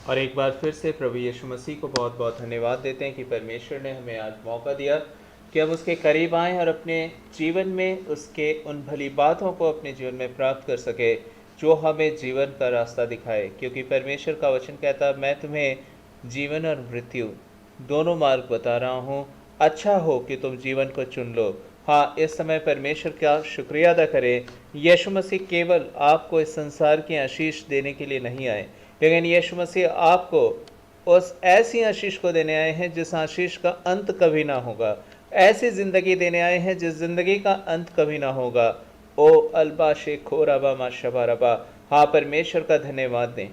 और एक बार फिर से प्रभु यीशु मसीह को बहुत बहुत धन्यवाद देते हैं कि परमेश्वर ने हमें आज मौका दिया कि हम उसके करीब आएँ और अपने जीवन में उसके उन भली बातों को अपने जीवन में प्राप्त कर सके जो हमें जीवन का रास्ता दिखाए। क्योंकि परमेश्वर का वचन कहता है, मैं तुम्हें जीवन और मृत्यु दोनों मार्ग बता रहा हूँ, अच्छा हो कि तुम जीवन को चुन लो। हाँ, इस समय परमेश्वर का शुक्रिया अदा करें। यीशु मसीह केवल आपको इस संसार की आशीष देने के लिए नहीं आए, लेकिन यीशु मसीह आपको उस ऐसी आशीष को देने आए हैं जिस आशीष का अंत कभी ना होगा। ऐसी ज़िंदगी देने आए हैं जिस ज़िंदगी का अंत कभी ना होगा। ओ अल्बा शेखो रबा मा शबा रबा। हाँ, परमेश्वर का धन्यवाद दें,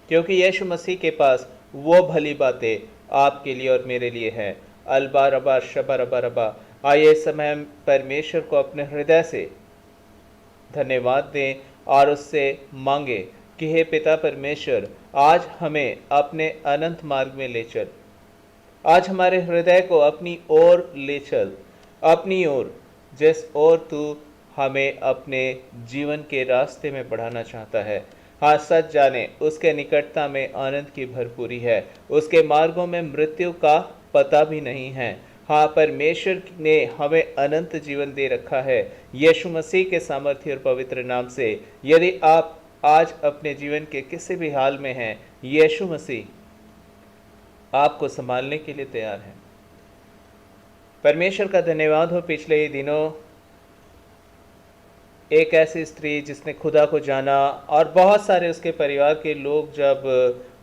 क्योंकि यीशु मसीह के पास वो भली बातें आपके लिए और मेरे लिए हैं। अल्बा रबा शबा रबा रबा। आइए इस समय हम परमेश्वर को अपने हृदय से धन्यवाद दें और उससे मांगे कि हे पिता परमेश्वर, आज हमें अपने अनंत मार्ग में ले चल। आज हमारे हृदय को अपनी ओर ले चल, अपनी ओर, जिस ओर तू हमें अपने जीवन के रास्ते में बढ़ाना चाहता है। हाँ, सच जाने उसके निकटता में आनंद की भरपूरी है, उसके मार्गों में मृत्यु का पता भी नहीं है। हाँ, परमेश्वर ने हमें अनंत जीवन दे रखा है यीशु मसीह के सामर्थ्य और पवित्र नाम से। यदि आप आज अपने जीवन के किसी भी हाल में हैं, यीशु मसीह आपको संभालने के लिए तैयार है। परमेश्वर का धन्यवाद हो, पिछले ही दिनों एक ऐसी स्त्री जिसने खुदा को जाना और बहुत सारे उसके परिवार के लोग जब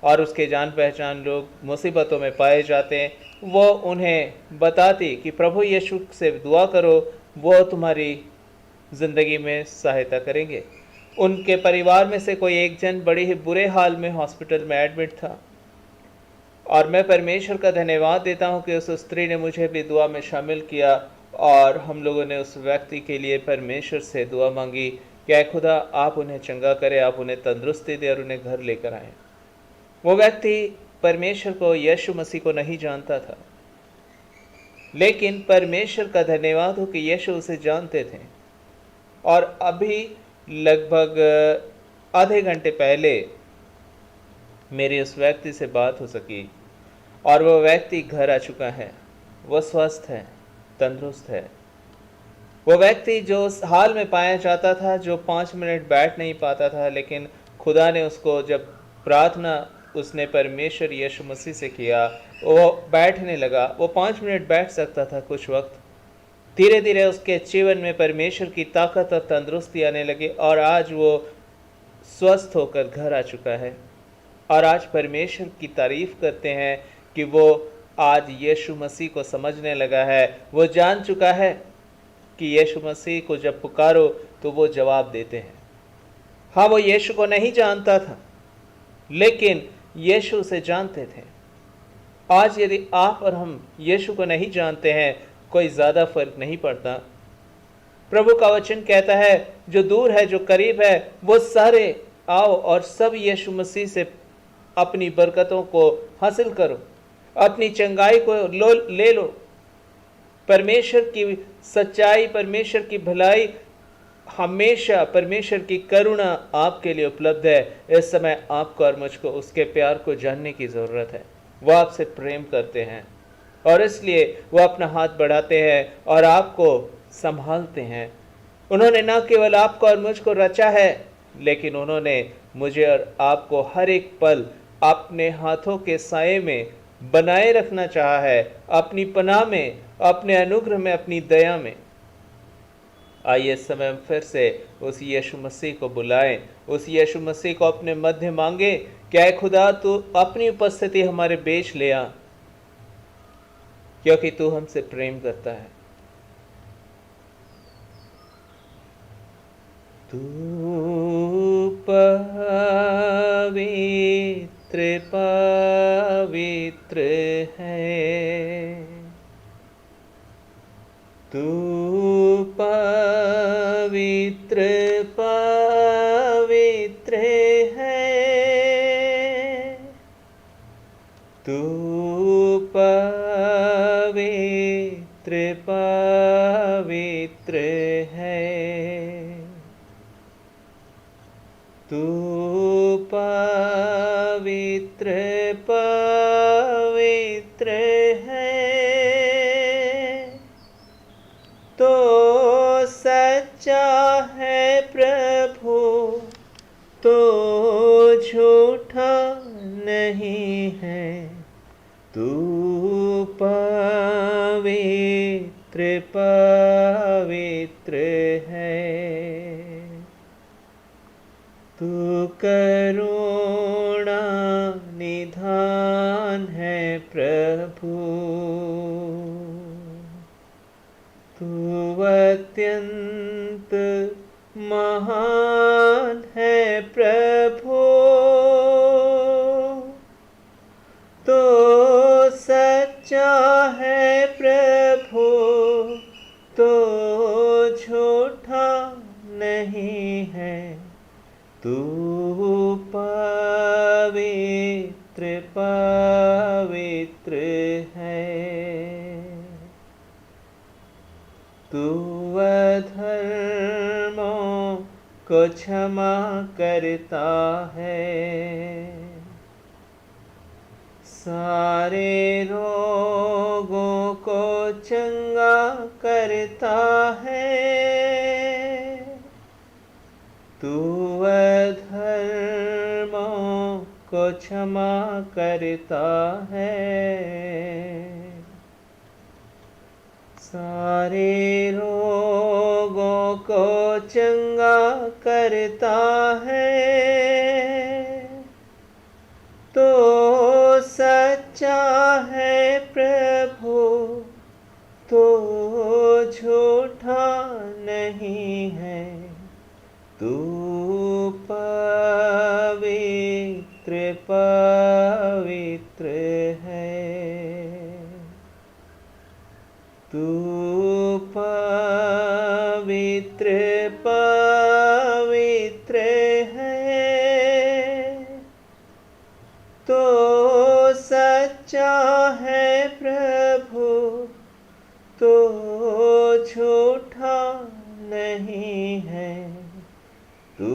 और उसके जान पहचान लोग मुसीबतों में पाए जाते हैं, वो उन्हें बताती कि प्रभु यीशु से दुआ करो, वो तुम्हारी ज़िंदगी में सहायता करेंगे। उनके परिवार में से कोई एक जन बड़े ही बुरे हाल में हॉस्पिटल में एडमिट था, और मैं परमेश्वर का धन्यवाद देता हूं कि उस स्त्री ने मुझे भी दुआ में शामिल किया और हम लोगों ने उस व्यक्ति के लिए परमेश्वर से दुआ मांगी कि ऐ खुदा, आप उन्हें चंगा करें, आप उन्हें तंदुरुस्ती दें और उन्हें घर लेकर आएँ। वो व्यक्ति परमेश्वर को, यीशु मसीह को नहीं जानता था, लेकिन परमेश्वर का धन्यवाद हो कि यीशु उसे जानते थे। और अभी लगभग आधे घंटे पहले मेरी उस व्यक्ति से बात हो सकी और वो व्यक्ति घर आ चुका है। वो स्वस्थ है, तंदुरुस्त है। वो व्यक्ति जो उस हाल में पाया जाता था, जो 5 मिनट बैठ नहीं पाता था, लेकिन खुदा ने उसको, जब प्रार्थना उसने परमेश्वर यीशु मसीह से किया, वो बैठने लगा। वो 5 मिनट बैठ सकता था कुछ वक्त। धीरे धीरे उसके जीवन में परमेश्वर की ताकत और तंदुरुस्ती आने लगी और आज वो स्वस्थ होकर घर आ चुका है। और आज परमेश्वर की तारीफ करते हैं कि वो आज यीशु मसीह को समझने लगा है। वो जान चुका है कि यीशु मसीह को जब पुकारो तो वो जवाब देते हैं। हाँ, वो यीशु को नहीं जानता था, लेकिन यीशु उसे जानते थे। आज यदि आप और हम यीशु को नहीं जानते हैं, कोई ज़्यादा फर्क नहीं पड़ता। प्रभु का वचन कहता है, जो दूर है, जो करीब है, वो सारे आओ और सब यीशु मसीह से अपनी बरकतों को हासिल करो, अपनी चंगाई को ले लो। परमेश्वर की सच्चाई, परमेश्वर की भलाई, हमेशा परमेश्वर की करुणा आपके लिए उपलब्ध है। इस समय आपको और मुझको उसके प्यार को जानने की ज़रूरत है। वो आपसे प्रेम करते हैं और इसलिए वो अपना हाथ बढ़ाते हैं और आपको संभालते हैं। उन्होंने न केवल आपको और मुझको रचा है, लेकिन उन्होंने मुझे और आपको हर एक पल अपने हाथों के साए में बनाए रखना चाहा है, अपनी पनाह में, अपने अनुग्रह में, अपनी दया में। आइए इस समय हम फिर से उस यीशु मसीह को बुलाएं, उस यीशु मसीह को अपने मध्य मांगे। क्या खुदा, तू अपनी उपस्थिति हमारे बीच ले आ, क्योंकि तू हमसे प्रेम करता है। तू पवित्र पवित्र है, तू पवित्र पवित्र है, तू पवित्र पवित्र है, तू पवित्र पवित्र है, तो सच्चा है प्रभु, तो झूठा नहीं है। तू पवित्र पवित्र है, तू करुणा निधान है प्रभु, तू अत्यंत महान है प्रभु, तो सच्चा है प्रभु, तो झूठा नहीं है। तू पवित्र पवित्र है, तू अधर्मों को क्षमा करता है, सारे रोगों को चंगा करता है। तू अधर्मों को क्षमा करता है, सारे रोगों को चंगा करता है, तो सच्चा है प्रभु, तो झूठा नहीं है। तू पवित्र पवित्र है, तू पवित्र पवित्र है, तो सच्चा है प्रभु, तो झूठा नहीं है। तू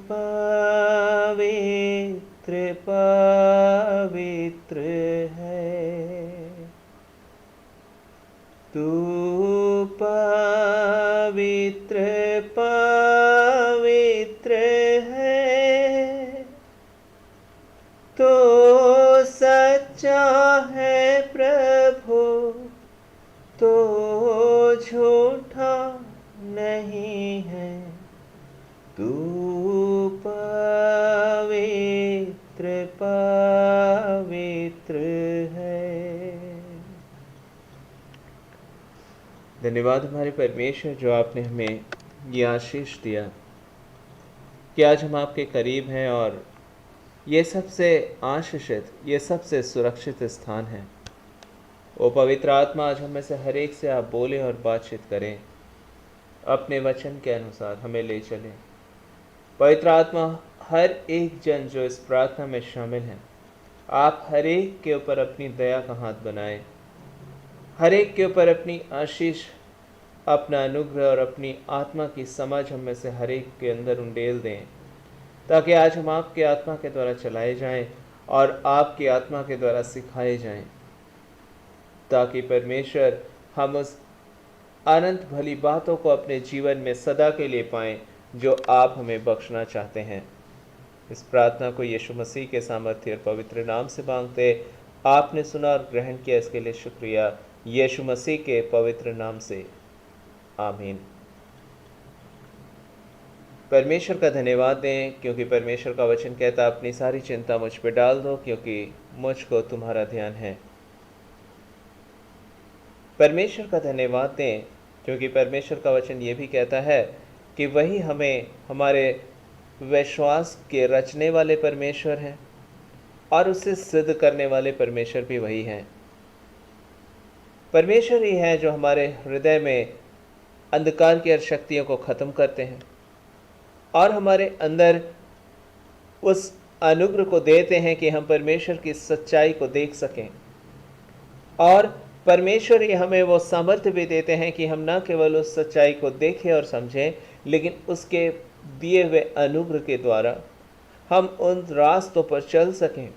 पवित्र पवित्र है, तू पवित्र पवित्र है, तो सच्चा है प्रभु, तो झूठा नहीं है। तू पवित्र पवित्र है। धन्यवाद हमारे परमेश्वर, जो आपने हमें ये आशीष दिया कि आज हम आपके करीब हैं और ये सबसे आशीषित, ये सबसे सुरक्षित स्थान है। ओ पवित्र आत्मा, आज हमें से हर एक से आप बोले और बातचीत करें, अपने वचन के अनुसार हमें ले चलें। पवित्र आत्मा, हर एक जन जो इस प्रार्थना में शामिल हैं, आप हर एक के ऊपर अपनी दया का हाथ बनाएं, हर एक के ऊपर अपनी आशीष, अपना अनुग्रह और अपनी आत्मा की समझ हम में से हर एक के अंदर उंडेल दें, ताकि आज हम आपके आत्मा के द्वारा चलाए जाएं और आपकी आत्मा के द्वारा सिखाए जाएं, ताकि परमेश्वर हम उस अनंत भली बातों को अपने जीवन में सदा के लिए पाएं जो आप हमें बख्शना चाहते हैं। इस प्रार्थना को यीशु मसीह के सामर्थ्य और पवित्र नाम से मांगते, आपने सुना और ग्रहण किया, इसके लिए शुक्रिया। यीशु मसीह के पवित्र नाम से, आमीन। परमेश्वर का धन्यवाद दें, क्योंकि परमेश्वर का वचन कहता, अपनी सारी चिंता मुझ पर डाल दो, क्योंकि मुझको तुम्हारा ध्यान है। परमेश्वर का धन्यवाद दें, क्योंकि परमेश्वर का वचन ये भी कहता है कि वही हमें हमारे विश्वास के रचने वाले परमेश्वर हैं और उसे सिद्ध करने वाले परमेश्वर भी वही हैं। परमेश्वर ही है जो हमारे हृदय में अंधकार की शक्तियों को ख़त्म करते हैं और हमारे अंदर उस अनुग्रह को देते हैं कि हम परमेश्वर की सच्चाई को देख सकें, और परमेश्वर ही हमें वो सामर्थ्य भी देते हैं कि हम न केवल उस सच्चाई को देखें और समझें, लेकिन उसके दिए हुए अनुग्रह के द्वारा हम उन रास्तों पर चल सकें,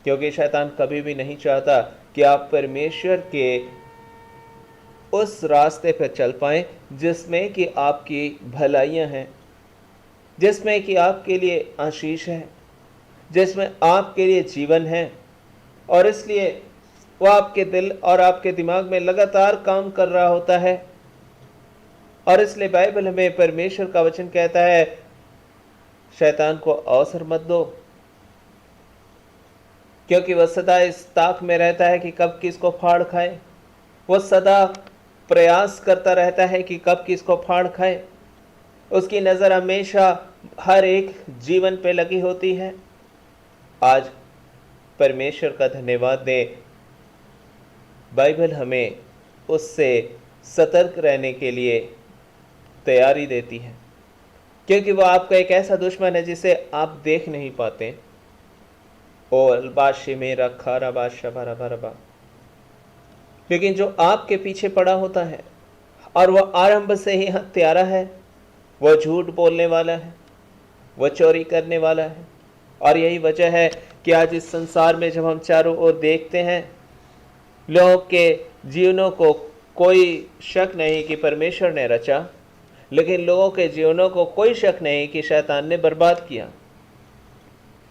क्योंकि शैतान कभी भी नहीं चाहता कि आप परमेश्वर के उस रास्ते पर चल पाएं जिसमें कि आपकी भलाइयां हैं, जिसमें कि आपके लिए आशीष है, जिसमें आपके लिए जीवन है। और इसलिए वो आपके दिल और आपके दिमाग में लगातार काम कर रहा होता है। और इसलिए बाइबल हमें परमेश्वर का वचन कहता है, शैतान को अवसर मत दो, क्योंकि वह सदा इस ताक में रहता है कि कब किसको फाड़ खाए। वह सदा प्रयास करता रहता है कि कब किसको फाड़ खाए। उसकी नज़र हमेशा हर एक जीवन पे लगी होती है। आज परमेश्वर का धन्यवाद दे, बाइबल हमें उससे सतर्क रहने के लिए तैयारी देती है, क्योंकि वह आपका एक ऐसा दुश्मन है जिसे आप देख नहीं पाते। और बादशाह मेरा खारा बादशाह भरा भरा, लेकिन जो आपके पीछे पड़ा होता है और वह आरंभ से ही हत्यारा है, वह झूठ बोलने वाला है, वह चोरी करने वाला है। और यही वजह है कि आज इस संसार में जब हम चारों ओर देखते हैं, लोगों के जीवनों को कोई शक नहीं कि परमेश्वर ने रचा, लेकिन लोगों के जीवनों को कोई शक नहीं कि शैतान ने बर्बाद किया।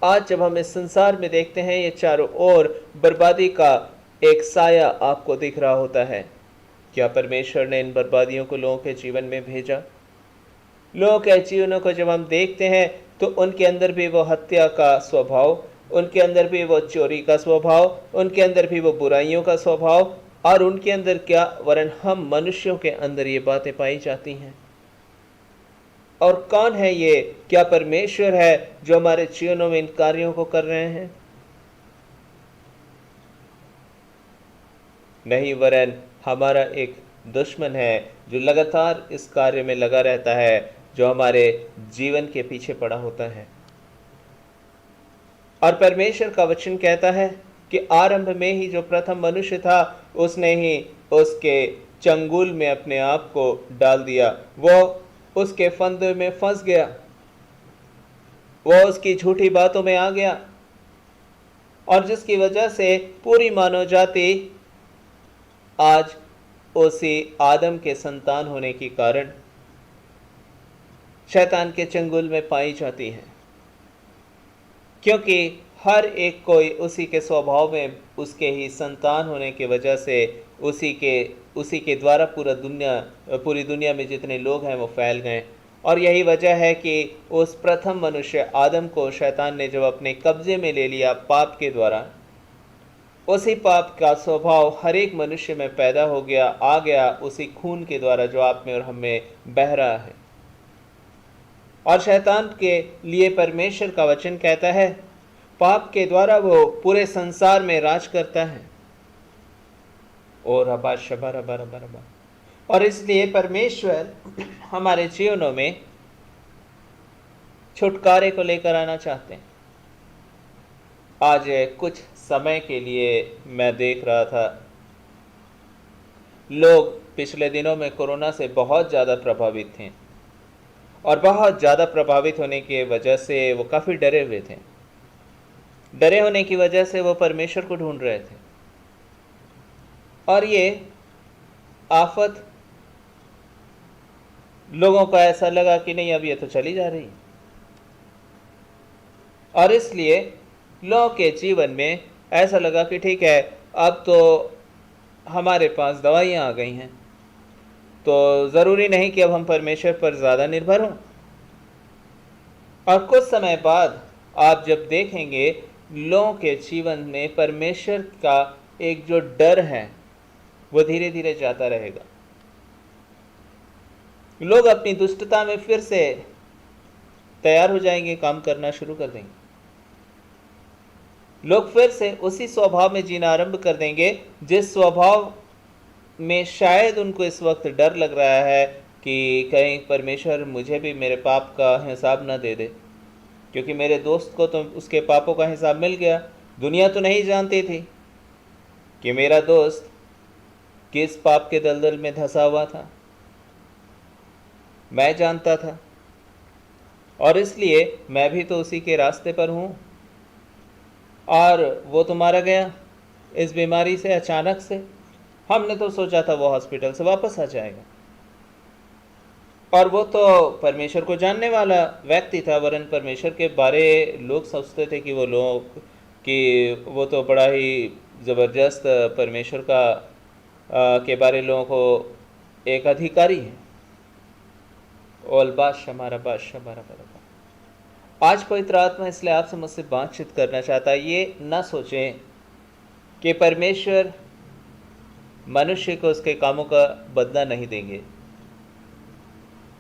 आज जब हम इस संसार में देखते हैं, ये चारों ओर बर्बादी का एक साया आपको दिख रहा होता है। क्या परमेश्वर ने इन बर्बादियों को लोगों के जीवन में भेजा? लोगों के जीवनों को जब हम देखते हैं तो उनके अंदर भी वो हत्या का स्वभाव, उनके अंदर भी वो चोरी का स्वभाव, उनके अंदर भी वो बुराइयों का स्वभाव, और उनके अंदर क्या वरन हम मनुष्यों के अंदर ये बातें पाई जाती हैं। और कौन है ये? क्या परमेश्वर है जो हमारे जीवनों में इन कार्यों को कर रहे हैं? नहीं, वरन हमारा एक दुश्मन है जो लगातार इस कार्य में लगा रहता है, जो हमारे जीवन के पीछे पड़ा होता है। और परमेश्वर का वचन कहता है कि आरंभ में ही जो प्रथम मनुष्य था, उसने ही उसके चंगुल में अपने आप को डाल दिया। वो उसके फंदे में फंस गया, वो उसकी झूठी बातों में आ गया, और जिसकी वजह से पूरी मानव जाति आज उसी आदम के संतान होने के कारण शैतान के चंगुल में पाई जाती है। क्योंकि हर एक कोई उसी के स्वभाव में, उसके ही संतान होने की वजह से उसी के द्वारा पूरी दुनिया में जितने लोग हैं वो फैल गए। और यही वजह है कि उस प्रथम मनुष्य आदम को शैतान ने जब अपने कब्जे में ले लिया पाप के द्वारा, उसी पाप का स्वभाव हर एक मनुष्य में पैदा हो गया, आ गया, उसी खून के द्वारा जो आप में और हम में बह रहा है। और शैतान के लिए परमेश्वर का वचन कहता है, पाप के द्वारा वो पूरे संसार में राज करता है। और इसलिए परमेश्वर हमारे जीवनों में छुटकारे को लेकर आना चाहते हैं। आज कुछ समय के लिए मैं देख रहा था, लोग पिछले दिनों में कोरोना से बहुत ज़्यादा प्रभावित थे, और बहुत ज़्यादा प्रभावित होने की वजह से वो काफ़ी डरे हुए थे। डरे होने की वजह से वो परमेश्वर को ढूंढ रहे थे। और ये आफत लोगों को ऐसा लगा कि नहीं, अब ये तो चली जा रही, और इसलिए लोगों के जीवन में ऐसा लगा कि ठीक है, अब तो हमारे पास दवाइयाँ आ गई हैं, तो ज़रूरी नहीं कि अब हम परमेश्वर पर ज़्यादा निर्भर हों। और कुछ समय बाद आप जब देखेंगे, लोगों के जीवन में परमेश्वर का एक जो डर है वो धीरे धीरे जाता रहेगा। लोग अपनी दुष्टता में फिर से तैयार हो जाएंगे, काम करना शुरू कर देंगे। लोग फिर से उसी स्वभाव में जीना आरंभ कर देंगे जिस स्वभाव में शायद उनको इस वक्त डर लग रहा है कि कहीं परमेश्वर मुझे भी मेरे पाप का हिसाब ना दे दे, क्योंकि मेरे दोस्त को तो उसके पापों का हिसाब मिल गया। दुनिया तो नहीं जानती थी कि मेरा दोस्त किस पाप के दलदल में धंसा हुआ था, मैं जानता था। और इसलिए मैं भी तो उसी के रास्ते पर हूँ। और वो तो मारा गया इस बीमारी से अचानक से। हमने तो सोचा था वो हॉस्पिटल से वापस आ जाएगा, और वो तो परमेश्वर को जानने वाला व्यक्ति था, वरन परमेश्वर के बारे लोग सोचते थे कि वो तो बड़ा ही ज़बरदस्त परमेश्वर के बारे लोगों को एक अधिकारी है। ओल बादशाह हमारा बादशाह हमारा बराबर। आज पवित्र आत्मा इसलिए आपसे मुझसे बातचीत करना चाहता है। ये ना सोचें कि परमेश्वर मनुष्य को उसके कामों का बदला नहीं देंगे,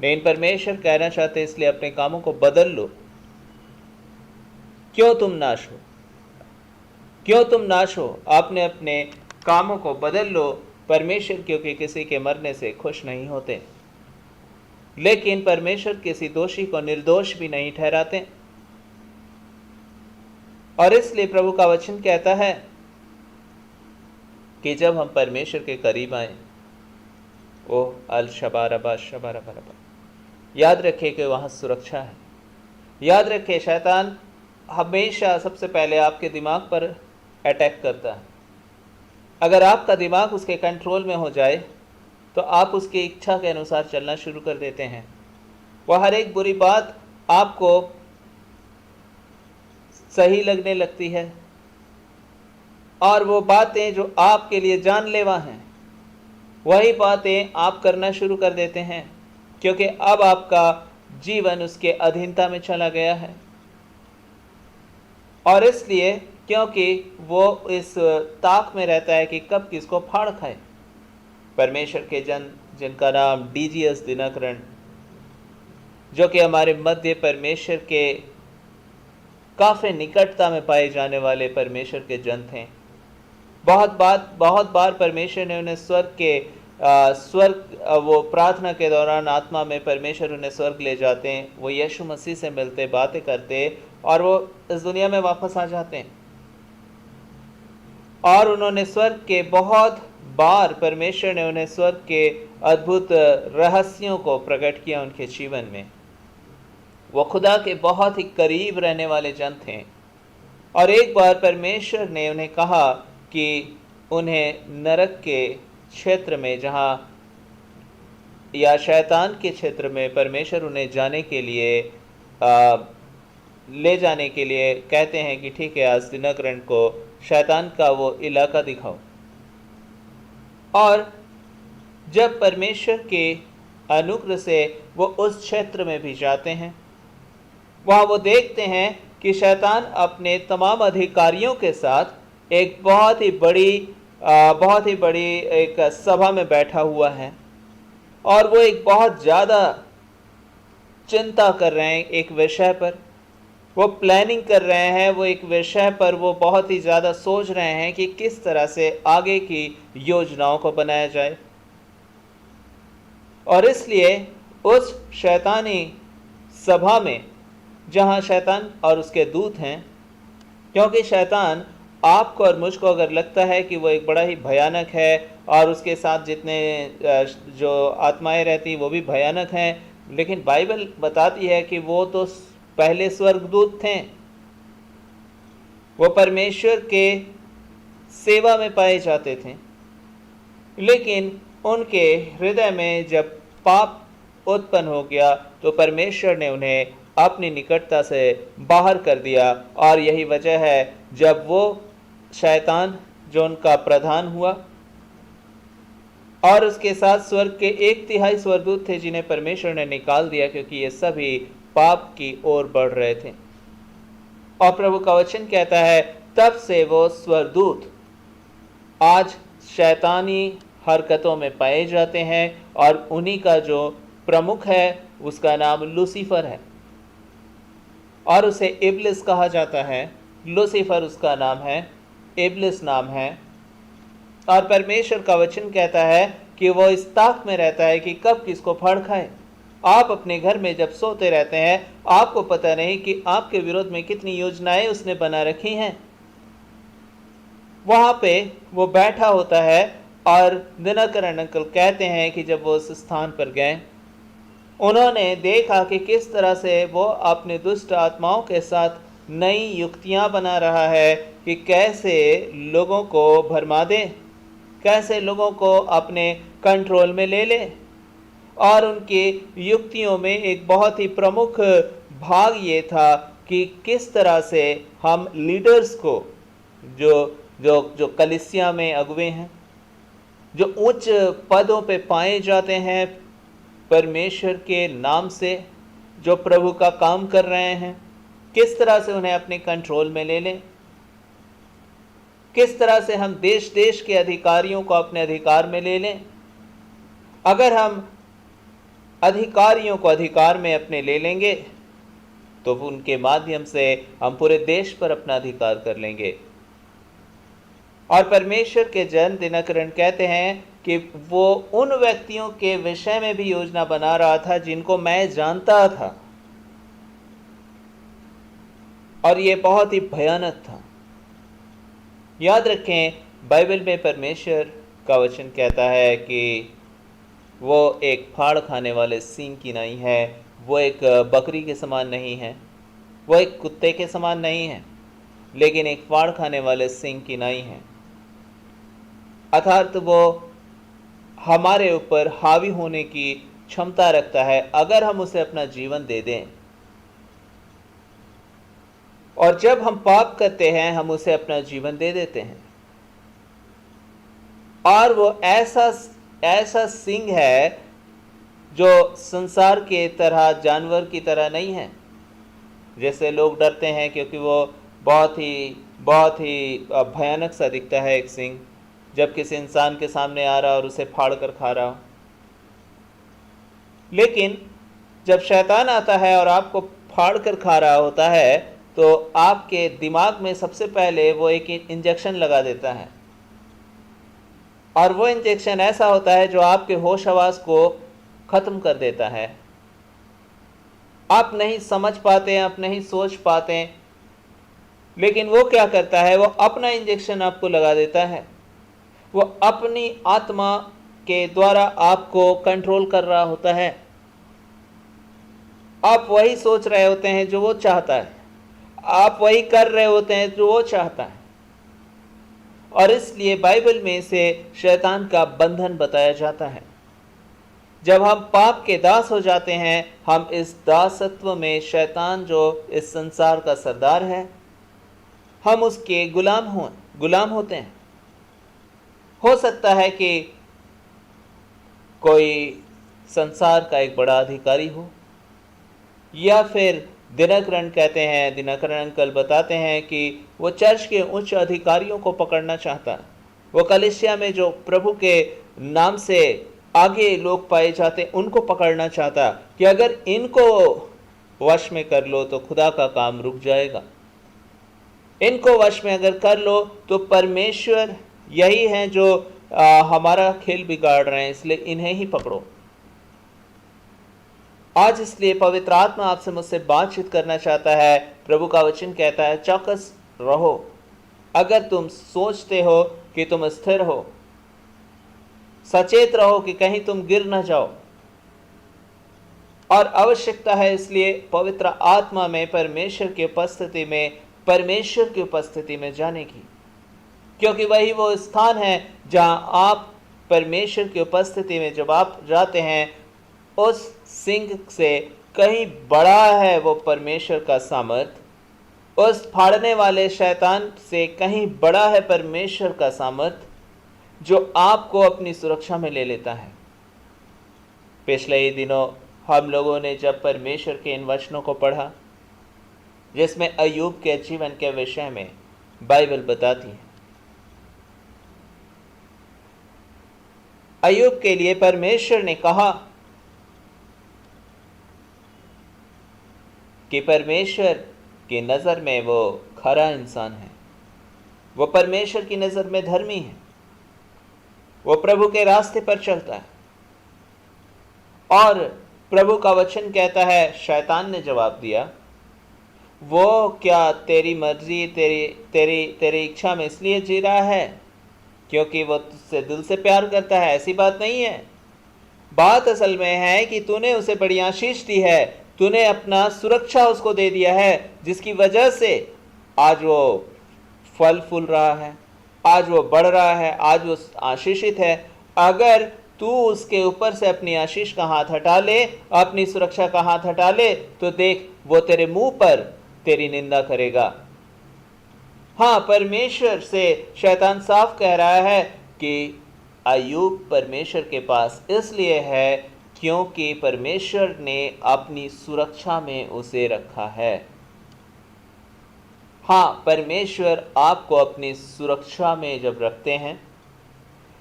लेकिन परमेश्वर कहना चाहते हैं इसलिए अपने कामों को बदल लो। क्यों तुम नाश हो, क्यों तुम नाश हो? आपने अपने कामों को बदल लो। परमेश्वर क्योंकि किसी के मरने से खुश नहीं होते, लेकिन परमेश्वर किसी दोषी को निर्दोष भी नहीं ठहराते। और इसलिए प्रभु का वचन कहता है कि जब हम परमेश्वर के करीब आए, ओह अल शबारबा शबारबा, याद रखें कि वहाँ सुरक्षा है। याद रखें, शैतान हमेशा सबसे पहले आपके दिमाग पर अटैक करता है। अगर आपका दिमाग उसके कंट्रोल में हो जाए तो आप उसकी इच्छा के अनुसार चलना शुरू कर देते हैं। वह हर एक बुरी बात आपको सही लगने लगती है, और वो बातें जो आपके लिए जानलेवा हैं वही बातें आप करना शुरू कर देते हैं, क्योंकि अब आपका जीवन उसके अधीनता में चला गया है। और इसलिए क्योंकि वो इस ताक में रहता है कि कब किसको फाड़ खाए। परमेश्वर के जन जिनका नाम डीजीएस दिनकरण, जो कि हमारे मध्य परमेश्वर के काफ़ी निकटता में पाए जाने वाले परमेश्वर के जन थे। बहुत बार परमेश्वर ने उन्हें वो प्रार्थना के दौरान आत्मा में परमेश्वर उन्हें स्वर्ग ले जाते हैं। वो यीशु मसीह से मिलते, बातें करते, और वो इस दुनिया में वापस आ जाते हैं। और उन्होंने स्वर्ग के बहुत बार परमेश्वर ने उन्हें स्वर्ग के अद्भुत रहस्यों को प्रकट किया उनके जीवन में। वो खुदा के बहुत ही करीब रहने वाले जन थे। और एक बार परमेश्वर ने उन्हें कहा कि उन्हें नरक के क्षेत्र में, जहाँ या शैतान के क्षेत्र में परमेश्वर उन्हें जाने के लिए ले जाने के लिए कहते हैं कि ठीक है, आज दिनकरण को शैतान का वो इलाका दिखाओ। और जब परमेश्वर के अनुग्रह से वो उस क्षेत्र में भी जाते हैं, वहाँ वो देखते हैं कि शैतान अपने तमाम अधिकारियों के साथ एक बहुत ही बड़ी एक सभा में बैठा हुआ है, और वो एक बहुत ज़्यादा चिंता कर रहे हैं एक विषय पर। वो प्लानिंग कर रहे हैं, वो एक विषय पर वो बहुत ही ज़्यादा सोच रहे हैं कि किस तरह से आगे की योजनाओं को बनाया जाए। और इसलिए उस शैतानी सभा में, जहाँ शैतान और उसके दूत हैं, क्योंकि शैतान आपको और मुझको अगर लगता है कि वो एक बड़ा ही भयानक है और उसके साथ जितने जो आत्माएं रहती वो भी भयानक हैं, लेकिन बाइबल बताती है कि वो तो पहले स्वर्गदूत थे। वो परमेश्वर के सेवा में पाए जाते थे, लेकिन उनके हृदय में जब पाप उत्पन्न हो गया तो परमेश्वर ने उन्हें अपनी निकटता से बाहर कर दिया। और यही वजह है जब वो शैतान जो उनका प्रधान हुआ, और उसके साथ स्वर्ग के 1/3 स्वर्गदूत थे जिन्हें परमेश्वर ने निकाल दिया, क्योंकि ये सभी पाप की ओर बढ़ रहे थे। और प्रभु का वचन कहता है तब से वो स्वर्गदूत आज शैतानी हरकतों में पाए जाते हैं, और उन्हीं का जो प्रमुख है उसका नाम लूसीफर है, और उसे इब्लिस कहा जाता है। लूसीफर उसका नाम है, इब्लिस नाम है। और परमेश्वर का वचन कहता है कि वो इस ताक में रहता है कि कब किसको फाड़ खाए। आप अपने घर में जब सोते रहते हैं, आपको पता नहीं कि आपके विरोध में कितनी योजनाएं उसने बना रखी हैं। वहाँ पे वो बैठा होता है, और दिनकरण अंकल कहते हैं कि जब वो उस स्थान पर गए, उन्होंने देखा कि किस तरह से वो अपने दुष्ट आत्माओं के साथ नई युक्तियां बना रहा है कि कैसे लोगों को भरमा दे, कैसे लोगों को अपने कंट्रोल में ले ले। और उनकी युक्तियों में एक बहुत ही प्रमुख भाग ये था कि किस तरह से हम लीडर्स को, जो जो जो कलीसिया में अगुवे हैं, जो उच्च पदों पे पाए जाते हैं परमेश्वर के नाम से, जो प्रभु का काम कर रहे हैं, किस तरह से उन्हें अपने कंट्रोल में ले लें, किस तरह से हम देश देश के अधिकारियों को अपने अधिकार में ले लें। अगर हम अधिकारियों को अधिकार में अपने ले लेंगे तो उनके माध्यम से हम पूरे देश पर अपना अधिकार कर लेंगे। और परमेश्वर के जन दिनकरण कहते हैं कि वो उन व्यक्तियों के विषय में भी योजना बना रहा था जिनको मैं जानता था, और ये बहुत ही भयानक था। याद रखें, बाइबल में परमेश्वर का वचन कहता है कि वो एक फाड़ खाने वाले सींग की नहीं है, वो एक बकरी के समान नहीं है, वो एक कुत्ते के समान नहीं है, लेकिन एक फाड़ खाने वाले सींग की नहीं है। अर्थात वो हमारे ऊपर हावी होने की क्षमता रखता है अगर हम उसे अपना जीवन दे दें। और जब हम पाप करते हैं हम उसे अपना जीवन दे देते हैं, और वो ऐसा सिंह है जो संसार के तरह, जानवर की तरह नहीं है। जैसे लोग डरते हैं क्योंकि वो बहुत ही भयानक सा दिखता है एक सिंह, जब किसी इंसान के सामने आ रहा और उसे फाड़ कर खा रहा हो। लेकिन जब शैतान आता है और आपको फाड़ कर खा रहा होता है तो आपके दिमाग में सबसे पहले वो एक इंजेक्शन लगा देता है, और वो इंजेक्शन ऐसा होता है जो आपके होश हवास को ख़त्म कर देता है। आप नहीं समझ पाते, आप नहीं सोच पाते, लेकिन वो क्या करता है, वो अपना इंजेक्शन आपको लगा देता है। वो अपनी आत्मा के द्वारा आपको कंट्रोल कर रहा होता है। आप वही सोच रहे होते हैं जो वो चाहता है, आप वही कर रहे होते हैं जो वो चाहता है। और इसलिए बाइबल में इसे शैतान का बंधन बताया जाता है। जब हम पाप के दास हो जाते हैं, हम इस दासत्व में, शैतान जो इस संसार का सरदार है, हम उसके गुलाम होते हैं। हो सकता है कि कोई संसार का एक बड़ा अधिकारी हो, या फिर दिनकरण कहते हैं, दिनकरण अंकल बताते हैं कि वो चर्च के उच्च अधिकारियों को पकड़ना चाहता है। वो कलीसिया में जो प्रभु के नाम से आगे लोग पाए जाते उनको पकड़ना चाहता कि अगर इनको वश में कर लो तो खुदा का काम रुक जाएगा, इनको वश में अगर कर लो तो परमेश्वर यही हैं जो हमारा खेल बिगाड़ रहे हैं, इसलिए इन्हें ही पकड़ो। आज इसलिए पवित्र आत्मा आपसे मुझसे बातचीत करना चाहता है। प्रभु का वचन कहता है, चौकस रहो। अगर तुम सोचते हो कि तुम स्थिर हो, सचेत रहो कि कहीं तुम गिर न जाओ। और आवश्यकता है इसलिए पवित्र आत्मा में, परमेश्वर की उपस्थिति में जाने की, क्योंकि वही वो स्थान है जहां आप परमेश्वर की उपस्थिति में जब आप जाते हैं, उस सिंह से कहीं बड़ा है वो परमेश्वर का सामर्थ, उस फाड़ने वाले शैतान से कहीं बड़ा है परमेश्वर का सामर्थ, जो आपको अपनी सुरक्षा में ले लेता है। पिछले ही दिनों हम लोगों ने जब परमेश्वर के इन वचनों को पढ़ा, जिसमें अय्यूब के जीवन के विषय में बाइबल बताती है, अय्यूब के लिए परमेश्वर ने कहा कि परमेश्वर की नज़र में वो खरा इंसान है, वो परमेश्वर की नज़र में धर्मी है, वो प्रभु के रास्ते पर चलता है। और प्रभु का वचन कहता है, शैतान ने जवाब दिया, वो क्या तेरी मर्जी, तेरी इच्छा में इसलिए जी रहा है क्योंकि वो तुझसे दिल से प्यार करता है? ऐसी बात नहीं है। बात असल में है कि तूने उसे बड़ी आशीष दी है, तूने अपना सुरक्षा उसको दे दिया है, जिसकी वजह से आज वो फल फूल रहा है, आज वो बढ़ रहा है, आज वो आशीषित है। अगर तू उसके ऊपर से अपनी आशीष का हाथ हटा ले, अपनी सुरक्षा का हाथ हटा ले, तो देख वो तेरे मुंह पर तेरी निंदा करेगा। हाँ, परमेश्वर से शैतान साफ कह रहा है कि अय्यूब परमेश्वर के पास इसलिए है क्योंकि परमेश्वर ने अपनी सुरक्षा में उसे रखा है। हाँ, परमेश्वर आपको अपनी सुरक्षा में जब रखते हैं,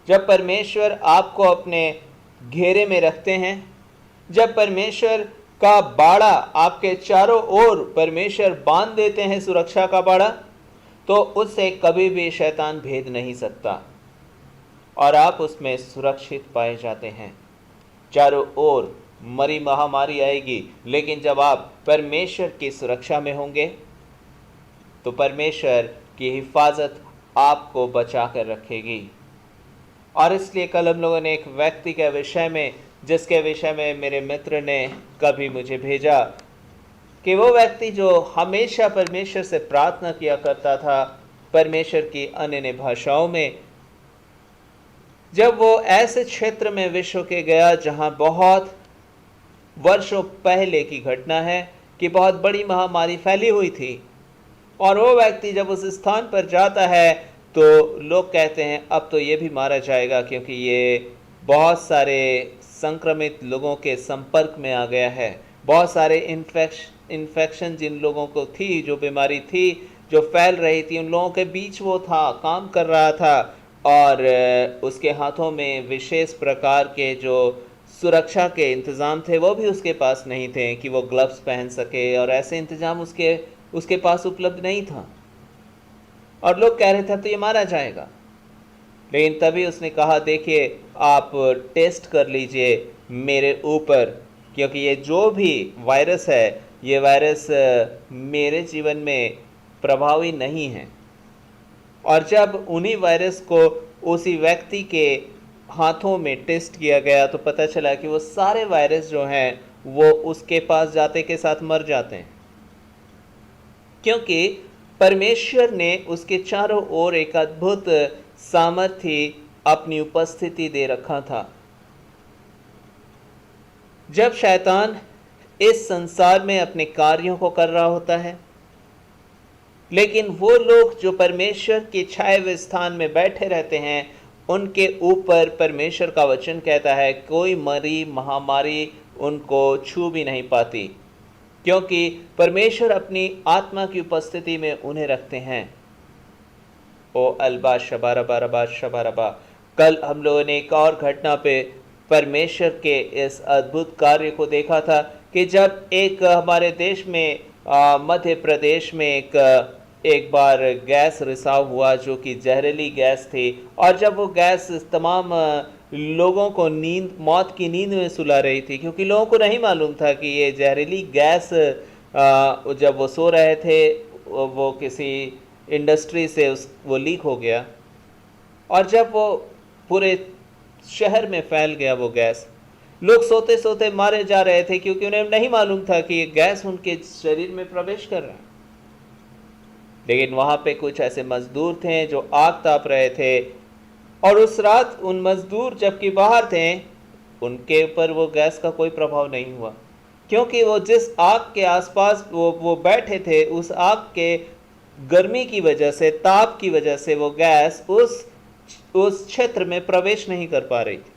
जब परमेश्वर आपको अपने घेरे में रखते हैं, जब परमेश्वर का बाड़ा आपके चारों ओर परमेश्वर बांध देते हैं, सुरक्षा का बाड़ा, तो उससे कभी भी शैतान भेद नहीं सकता और आप उसमें सुरक्षित पाए जाते हैं। चारों ओर मरी महामारी आएगी, लेकिन जब आप परमेश्वर की सुरक्षा में होंगे तो परमेश्वर की हिफाजत आपको बचा कर रखेगी। और इसलिए कल हम लोगों ने एक व्यक्ति के विषय में, जिसके विषय में मेरे मित्र ने कभी मुझे भेजा कि वो व्यक्ति जो हमेशा परमेश्वर से प्रार्थना किया करता था परमेश्वर की अन्य भाषाओं में, जब वो ऐसे क्षेत्र में विश्व के गया जहां बहुत वर्षों पहले की घटना है कि बहुत बड़ी महामारी फैली हुई थी, और वो व्यक्ति जब उस स्थान पर जाता है तो लोग कहते हैं अब तो ये भी मारा जाएगा क्योंकि ये बहुत सारे संक्रमित लोगों के संपर्क में आ गया है। बहुत सारे इन्फेक्शन जिन लोगों को थी, जो बीमारी थी जो फैल रही थी, उन लोगों के बीच वो था, काम कर रहा था, और उसके हाथों में विशेष प्रकार के जो सुरक्षा के इंतज़ाम थे वो भी उसके पास नहीं थे कि वो ग्लव्स पहन सके, और ऐसे इंतज़ाम उसके पास उपलब्ध नहीं था। और लोग कह रहे थे तो ये मारा जाएगा। लेकिन तभी उसने कहा देखिए आप टेस्ट कर लीजिए मेरे ऊपर, क्योंकि ये जो भी वायरस है ये वायरस मेरे जीवन में प्रभावी नहीं है। और जब उन्हीं वायरस को उसी व्यक्ति के हाथों में टेस्ट किया गया तो पता चला कि वो सारे वायरस जो हैं वो उसके पास जाते के साथ मर जाते हैं, क्योंकि परमेश्वर ने उसके चारों ओर एक अद्भुत सामर्थ्य अपनी उपस्थिति दे रखा था। जब शैतान इस संसार में अपने कार्यों को कर रहा होता है, लेकिन वो लोग जो परमेश्वर के छाए हुए स्थान में बैठे रहते हैं, उनके ऊपर परमेश्वर का वचन कहता है कोई मरी महामारी उनको छू भी नहीं पाती, क्योंकि परमेश्वर अपनी आत्मा की उपस्थिति में उन्हें रखते हैं। ओ अल्बा शबा रबा रबा शबा रबा। कल हम लोगों ने एक और घटना पे परमेश्वर के इस अद्भुत कार्य को देखा था कि जब एक हमारे देश में मध्य प्रदेश में एक बार गैस रिसाव हुआ जो कि जहरीली गैस थी, और जब वो गैस तमाम लोगों को मौत की नींद में सुला रही थी, क्योंकि लोगों को नहीं मालूम था कि ये जहरीली गैस जब वो सो रहे थे वो किसी इंडस्ट्री से वो लीक हो गया, और जब वो पूरे शहर में फैल गया वो गैस, लोग सोते सोते मारे जा रहे थे क्योंकि उन्हें नहीं मालूम था कि ये गैस उनके शरीर में प्रवेश कर रहा है। लेकिन वहाँ पे कुछ ऐसे मजदूर थे जो आग ताप रहे थे, और उस रात उन मजदूर जबकि बाहर थे उनके ऊपर वो गैस का कोई प्रभाव नहीं हुआ, क्योंकि वो जिस आग के आसपास वो बैठे थे, उस आग के गर्मी की वजह से, ताप की वजह से वो गैस उस क्षेत्र में प्रवेश नहीं कर पा रही थी।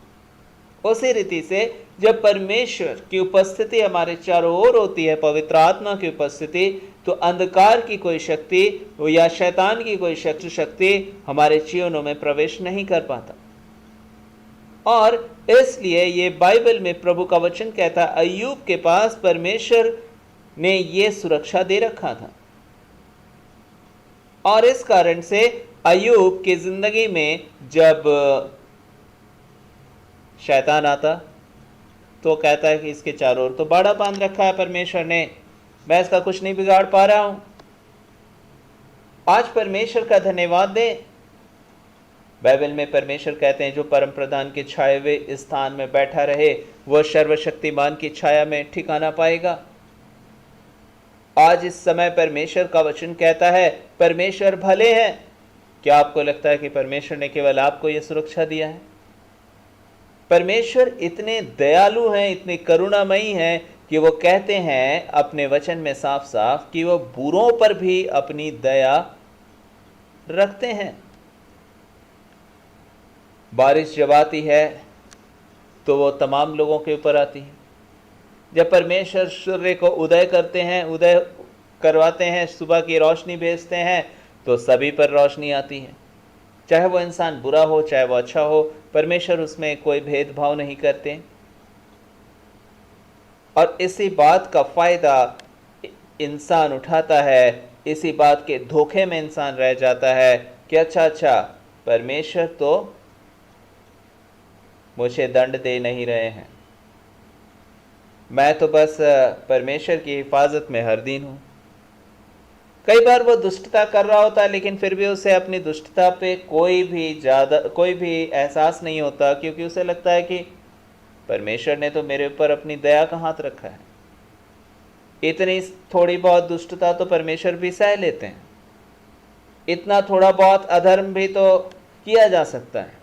उसी रीति से जब परमेश्वर की उपस्थिति हमारे चारों ओर होती है, पवित्र आत्मा की उपस्थिति, तो अंधकार की कोई शक्ति या शैतान की कोई शक्ति हमारे जीवनों में प्रवेश नहीं कर पाता। और इसलिए ये बाइबल में प्रभु का वचन कहता है अय्यूब के पास परमेश्वर ने ये सुरक्षा दे रखा था, और इस कारण से अय्यूब की जिंदगी में जब शैतान आता तो कहता है कि इसके चारों ओर तो बाड़ा बांध रखा है परमेश्वर ने, मैं इसका कुछ नहीं बिगाड़ पा रहा हूं। आज परमेश्वर का धन्यवाद दें, बाइबल में परमेश्वर कहते हैं जो परम प्रधान के छाए हुए स्थान में बैठा रहे वह सर्वशक्तिमान की छाया में ठिकाना पाएगा। आज इस समय परमेश्वर का वचन कहता है परमेश्वर भले हैं। क्या आपको लगता है कि परमेश्वर ने केवल आपको यह सुरक्षा दिया है? परमेश्वर इतने दयालु हैं, इतने करुणामयी हैं कि वो कहते हैं अपने वचन में साफ साफ कि वो बुरों पर भी अपनी दया रखते हैं। बारिश जब आती है तो वो तमाम लोगों के ऊपर आती है। जब परमेश्वर सूर्य को उदय करते हैं, उदय करवाते हैं, सुबह की रोशनी भेजते हैं तो सभी पर रोशनी आती है। चाहे वो इंसान बुरा हो चाहे वो अच्छा हो, परमेश्वर उसमें कोई भेदभाव नहीं करते। और इसी बात का फायदा इंसान उठाता है, इसी बात के धोखे में इंसान रह जाता है कि अच्छा परमेश्वर तो मुझे दंड दे नहीं रहे हैं, मैं तो बस परमेश्वर की हिफाजत में हर दिन हूं। कई बार वो दुष्टता कर रहा होता है लेकिन फिर भी उसे अपनी दुष्टता पे कोई भी एहसास नहीं होता, क्योंकि उसे लगता है कि परमेश्वर ने तो मेरे ऊपर अपनी दया का हाथ रखा है। इतनी थोड़ी बहुत दुष्टता तो परमेश्वर भी सह लेते हैं, इतना थोड़ा बहुत अधर्म भी तो किया जा सकता है।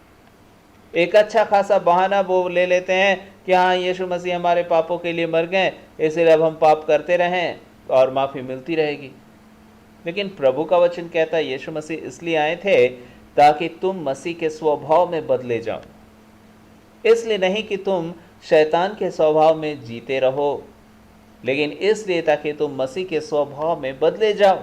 एक अच्छा खासा बहाना वो ले लेते हैं कि हाँ यीशु मसीह हमारे पापों के लिए मर गए, इसलिए अब हम पाप करते रहें और माफ़ी मिलती रहेगी। लेकिन प्रभु का वचन कहता है यीशु मसीह इसलिए आए थे ताकि तुम मसीह के स्वभाव में बदले जाओ, इसलिए नहीं कि तुम शैतान के स्वभाव में जीते रहो, लेकिन इसलिए ताकि तुम मसीह के स्वभाव में बदले जाओ।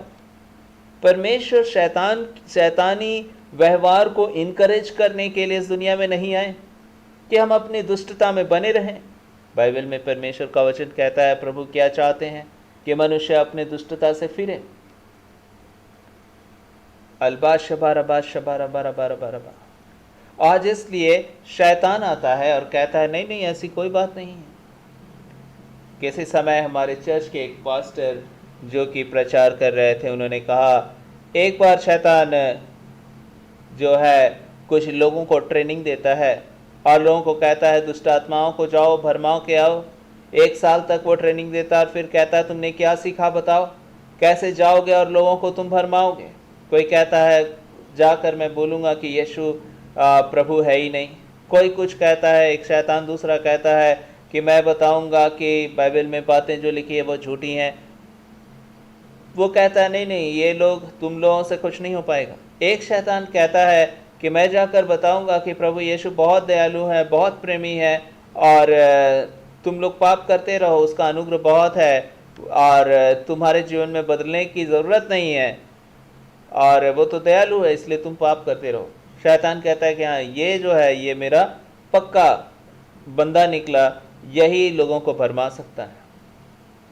परमेश्वर शैतानी व्यवहार को इनकरेज करने के लिए इस दुनिया में नहीं आए कि हम अपनी दुष्टता में बने रहें। बाइबल में परमेश्वर का वचन कहता है प्रभु क्या चाहते हैं कि मनुष्य अपने दुष्टता से फिरे। अलबा शबा रबा शबा रबा रबा रबा रबा। आज इसलिए शैतान आता है और कहता है नहीं ऐसी कोई बात नहीं है। किसी समय हमारे चर्च के एक पास्टर जो कि प्रचार कर रहे थे, उन्होंने कहा एक बार शैतान जो है कुछ लोगों को ट्रेनिंग देता है और लोगों को कहता है दुष्ट आत्माओं को जाओ भरमाओ के आओ। 1 साल तक वो ट्रेनिंग देता है और फिर कहता है तुमने क्या सीखा बताओ, कैसे जाओगे और लोगों को तुम भरमाओगे। कोई कहता है जाकर मैं बोलूँगा कि यीशु प्रभु है ही नहीं, कोई कुछ कहता है, एक शैतान दूसरा कहता है कि मैं बताऊँगा कि बाइबल में बातें जो लिखी है वो झूठी हैं। वो कहता है नहीं ये लोग तुम लोगों से कुछ नहीं हो पाएगा। एक शैतान कहता है कि मैं जाकर बताऊंगा कि प्रभु यीशु बहुत दयालु है, बहुत प्रेमी है और तुम लोग पाप करते रहो, उसका अनुग्रह बहुत है और तुम्हारे जीवन में बदलने की ज़रूरत नहीं है और वो तो दयालु है इसलिए तुम पाप करते रहो। शैतान कहता है कि हाँ ये जो है ये मेरा पक्का बंदा निकला, यही लोगों को भरमा सकता है।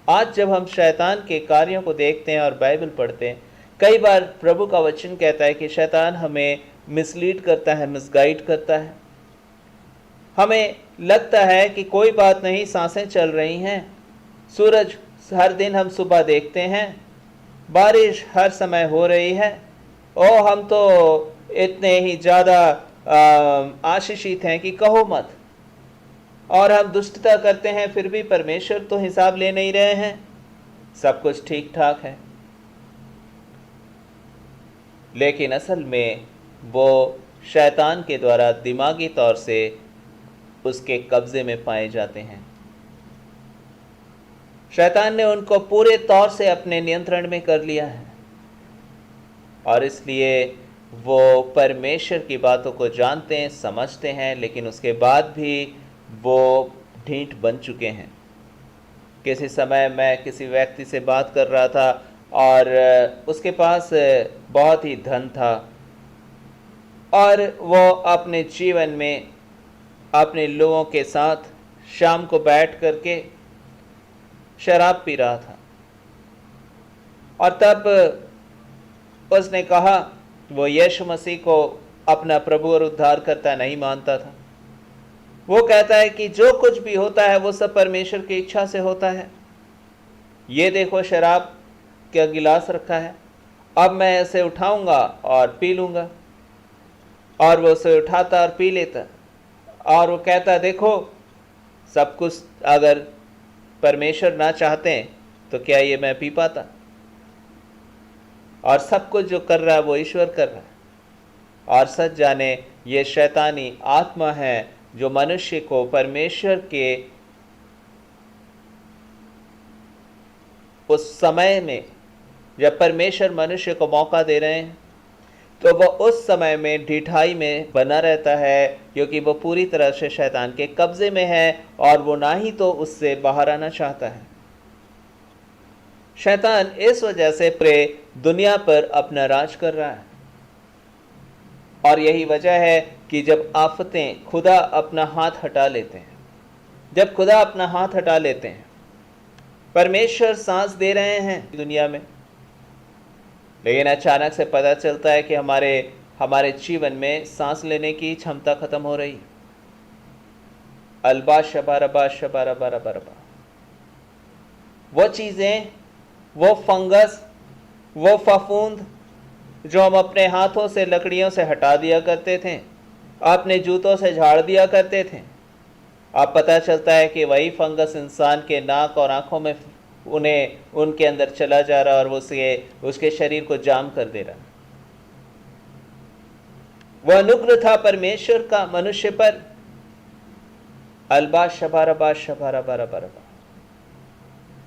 आज जब हम शैतान के कार्यों को देखते हैं और बाइबल पढ़ते हैं, कई बार प्रभु का वचन कहता है कि शैतान हमें मिसलीड करता है, मिसगाइड करता है। हमें लगता है कि कोई बात नहीं, सांसें चल रही हैं, सूरज हर दिन हम सुबह देखते हैं, बारिश हर समय हो रही है, ओ हम तो इतने ही ज़्यादा आशीषित हैं कि कहो मत। और हम दुष्टता करते हैं फिर भी परमेश्वर तो हिसाब ले नहीं रहे हैं, सब कुछ ठीक ठाक है। लेकिन असल में वो शैतान के द्वारा दिमागी तौर से उसके कब्जे में पाए जाते हैं। शैतान ने उनको पूरे तौर से अपने नियंत्रण में कर लिया है और इसलिए वो परमेश्वर की बातों को जानते हैं, समझते हैं, लेकिन उसके बाद भी वो ढीठ बन चुके हैं। किसी समय मैं किसी व्यक्ति से बात कर रहा था और उसके पास बहुत ही धन था और वो अपने जीवन में अपने लोगों के साथ शाम को बैठ करके शराब पी रहा था और तब उसने कहा वो यीशु मसीह को अपना प्रभु और उद्धारकर्ता नहीं मानता था। वो कहता है कि जो कुछ भी होता है वो सब परमेश्वर की इच्छा से होता है। ये देखो शराब का गिलास रखा है, अब मैं इसे उठाऊंगा और पी लूँगा। और वो उसे उठाता और पी लेता, और वो कहता देखो सब कुछ अगर परमेश्वर ना चाहते हैं तो क्या ये मैं पी पाता, और सब कुछ जो कर रहा है वो ईश्वर कर रहा है। और सच जाने ये शैतानी आत्मा है जो मनुष्य को परमेश्वर के उस समय में, जब परमेश्वर मनुष्य को मौका दे रहे हैं, तो वह उस समय में ढिठाई में बना रहता है, क्योंकि वो पूरी तरह से शैतान के कब्जे में है और वो ना ही तो उससे बाहर आना चाहता है। शैतान इस वजह से पूरे दुनिया पर अपना राज कर रहा है, और यही वजह है कि जब आफतें खुदा अपना हाथ हटा लेते हैं, जब खुदा अपना हाथ हटा लेते हैं, परमेश्वर सांस दे रहे हैं दुनिया में, लेकिन अचानक से पता चलता है कि हमारे जीवन में सांस लेने की क्षमता खत्म हो रही। अल्बा शबा रबा शबा रबा रबा रबा, वो चीजें, वो फंगस, वो फफूंद जो हम अपने हाथों से लकड़ियों से हटा दिया करते थे, अपने जूतों से झाड़ दिया करते थे, अब पता चलता है कि वही फंगस इंसान के नाक और आंखों में उनके अंदर चला जा रहा और वो उसके शरीर को जाम कर दे रहा। वह अनुग्रह था परमेश्वर का मनुष्य पर, अल्बा शबा रबा शबा रबा रबा रबा,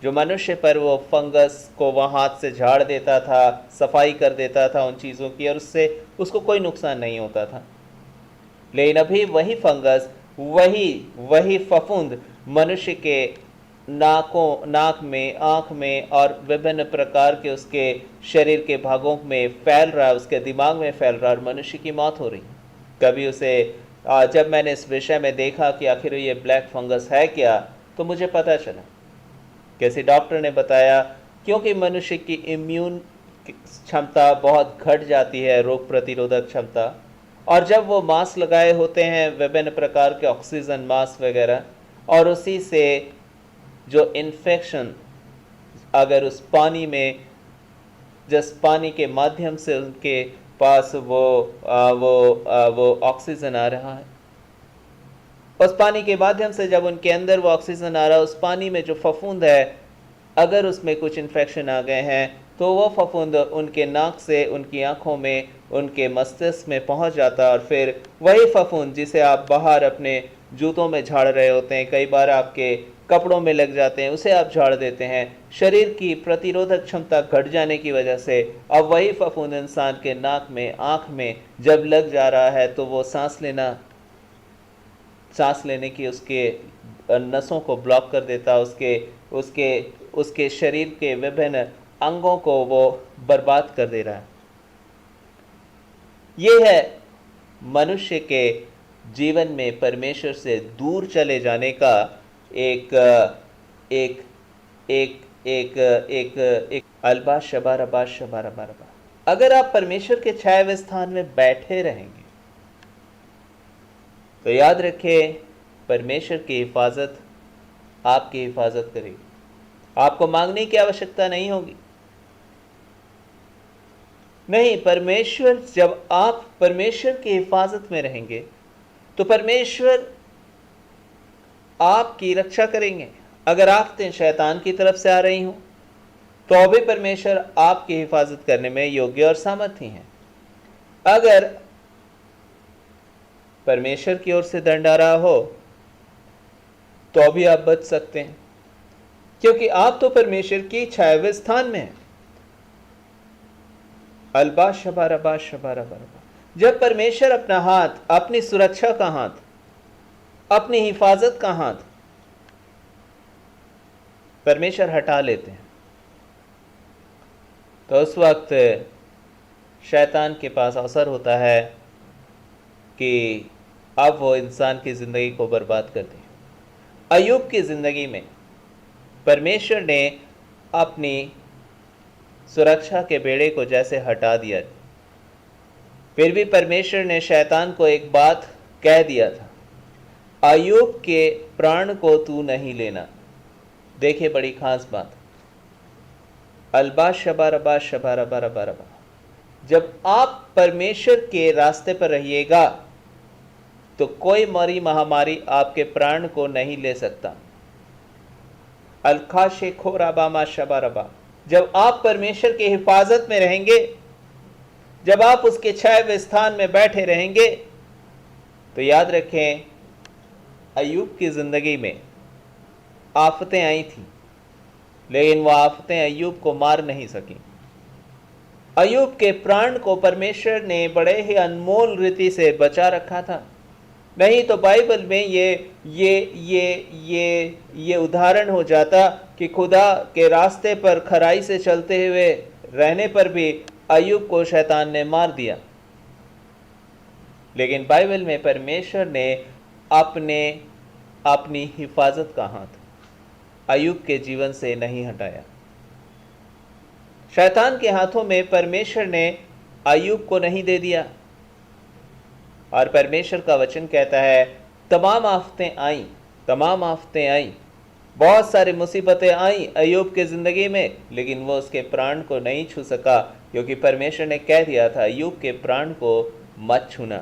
जो मनुष्य पर वो फंगस को वह हाथ से झाड़ देता था, सफाई कर देता था उन चीज़ों की, और उससे उसको कोई नुकसान नहीं होता था। लेकिन अभी वही फंगस, वही फफूंद मनुष्य के नाक में, आँख में और विभिन्न प्रकार के उसके शरीर के भागों में फैल रहा है, उसके दिमाग में फैल रहा है, और मनुष्य की मौत हो रही। कभी उसे जब मैंने इस विषय में देखा कि आखिर ये ब्लैक फंगस है क्या, तो मुझे पता चला, किसी डॉक्टर ने बताया, क्योंकि मनुष्य की इम्यून क्षमता बहुत घट जाती है, रोग प्रतिरोधक क्षमता, और जब वो मास्क लगाए होते हैं, विभिन्न प्रकार के ऑक्सीजन मास्क वगैरह, और उसी से जो इन्फेक्शन अगर उस पानी में, जिस पानी के माध्यम से उनके पास वो ऑक्सीजन आ रहा है, उस पानी के माध्यम से जब उनके अंदर वो ऑक्सीजन आ रहा है, उस पानी में जो फफूंद है, अगर उसमें कुछ इन्फेक्शन आ गए हैं तो वो फफूंद उनके नाक से, उनकी आंखों में, उनके मस्तिष्क में पहुंच जाता है, और फिर वही फफूंद जिसे आप बाहर अपने जूतों में झाड़ रहे होते हैं, कई बार आपके कपड़ों में लग जाते हैं, उसे आप झाड़ देते हैं। शरीर की प्रतिरोधक क्षमता घट जाने की वजह से अब वही फफूंद इंसान के नाक में, आँख में जब लग जा रहा है, तो वो सांस लेने की उसके नसों को ब्लॉक कर देता, उसके शरीर के विभिन्न अंगों को वो बर्बाद कर दे रहा है। ये है मनुष्य के जीवन में परमेश्वर से दूर चले जाने का एक अल्बा शबा रबा शबा रबा रबा। अगर आप परमेश्वर के छाए हुए स्थान में बैठे रहेंगे तो याद रखिए, परमेश्वर की हिफाजत आपकी हिफाजत करेगी, आपको मांगने की आवश्यकता नहीं होगी। नहीं, परमेश्वर, जब आप परमेश्वर की हिफाजत में रहेंगे तो परमेश्वर आपकी रक्षा करेंगे। अगर आफतें शैतान की तरफ से आ रही हों तो भी परमेश्वर आपकी हिफाजत करने में योग्य और सामर्थ्य हैं। अगर परमेश्वर की ओर से दंड आ रहा हो तो भी आप बच सकते हैं, क्योंकि आप तो परमेश्वर की छाए हुए स्थान में हैं। अल्बा शबा रबा शबा रबा रबा। जब परमेश्वर अपना हाथ, अपनी सुरक्षा का हाथ, अपनी हिफाजत का हाथ परमेश्वर हटा लेते हैं, तो उस वक्त शैतान के पास अवसर होता है कि अब वो इंसान की ज़िंदगी को बर्बाद कर दे। अय्यूब की ज़िंदगी में परमेश्वर ने अपनी सुरक्षा के बेड़े को जैसे हटा दिया, फिर भी परमेश्वर ने शैतान को एक बात कह दिया था, अय्यूब के प्राण को तू नहीं लेना। देखिए बड़ी खास बात, अल्बा शबा रबा शबा रबा रबा रबा। जब आप परमेश्वर के रास्ते पर रहिएगा तो कोई मरी महामारी आपके प्राण को नहीं ले सकता। अलखा शेखो रबामा शबा रबा, जब आप परमेश्वर की हिफाजत में रहेंगे, जब आप उसके छाए हुए स्थान में बैठे रहेंगे, तो याद रखें अय्यूब की जिंदगी में आफतें आई थी, लेकिन वह आफतें अय्यूब को मार नहीं सकी। अय्यूब के प्राण को परमेश्वर ने बड़े ही अनमोल रीति से बचा रखा था। नहीं तो बाइबल में ये उदाहरण हो जाता कि खुदा के रास्ते पर खराई से चलते हुए रहने पर भी अय्यूब को शैतान ने मार दिया। लेकिन बाइबल में परमेश्वर ने अपनी हिफाजत का हाथ अय्यूब के जीवन से नहीं हटाया। शैतान के हाथों में परमेश्वर ने अय्यूब को नहीं दे दिया। और परमेश्वर का वचन कहता है तमाम आफतें आई, बहुत सारी मुसीबतें आई अय्यूब के जिंदगी में, लेकिन वो उसके प्राण को नहीं छू सका, क्योंकि परमेश्वर ने कह दिया था अय्यूब के प्राण को मत छूना।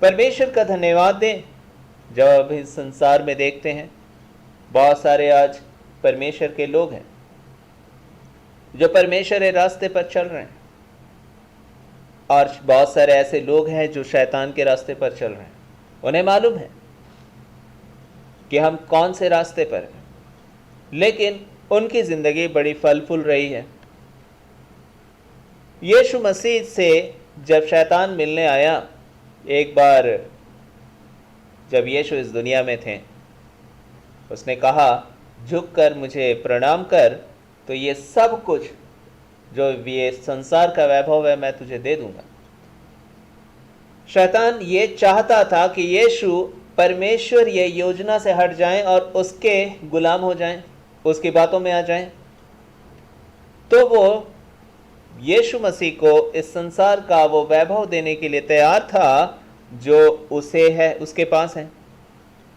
परमेश्वर का धन्यवाद दें। जब अब इस संसार में देखते हैं बहुत सारे आज परमेश्वर के लोग हैं जो परमेश्वर के रास्ते पर चल रहे हैं, और बहुत सारे ऐसे लोग हैं जो शैतान के रास्ते पर चल रहे हैं। उन्हें मालूम है कि हम कौन से रास्ते पर हैं, लेकिन उनकी जिंदगी बड़ी फल फूल रही है। यीशु मसीह से जब शैतान मिलने आया, एक बार जब यीशु इस दुनिया में थे, उसने कहा झुक कर मुझे प्रणाम कर, तो ये सब कुछ जो ये संसार का वैभव है मैं तुझे दे दूंगा। शैतान ये चाहता था कि यीशु परमेश्वर ये योजना से हट जाएं और उसके गुलाम हो जाएं, उसकी बातों में आ जाएं। तो वो यीशु मसीह को इस संसार का वो वैभव देने के लिए तैयार था जो उसे है, उसके पास है।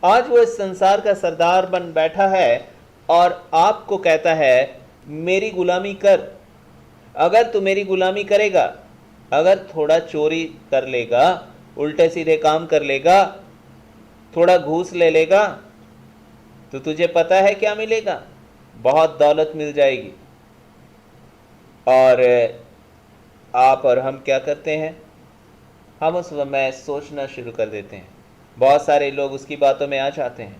आज वो इस संसार का सरदार बन बैठा है और आपको कहता है मेरी गुलामी कर। अगर तू मेरी गुलामी करेगा, अगर थोड़ा चोरी कर लेगा, उल्टे सीधे काम कर लेगा, थोड़ा घूस ले लेगा, तो तुझे पता है क्या मिलेगा? बहुत दौलत मिल जाएगी। और आप और हम क्या करते हैं? हम उस समय सोचना शुरू कर देते हैं। बहुत सारे लोग उसकी बातों में आ जाते हैं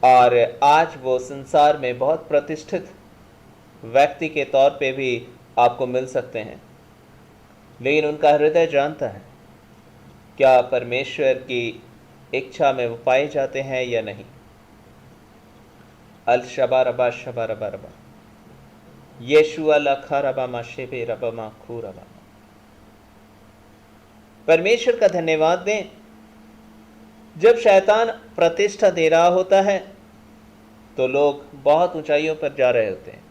और आज वो संसार में बहुत प्रतिष्ठित व्यक्ति के तौर पे भी आपको मिल सकते हैं, लेकिन उनका हृदय जानता है क्या परमेश्वर की इच्छा में वो पाए जाते हैं या नहीं। अल शबा रबा शबा रबा रबा यीशु अल अखा रबा मा शेबे रबा मा खू रबा। परमेश्वर का धन्यवाद दें। जब शैतान प्रतिष्ठा दे रहा होता है तो लोग बहुत ऊंचाइयों पर जा रहे होते हैं,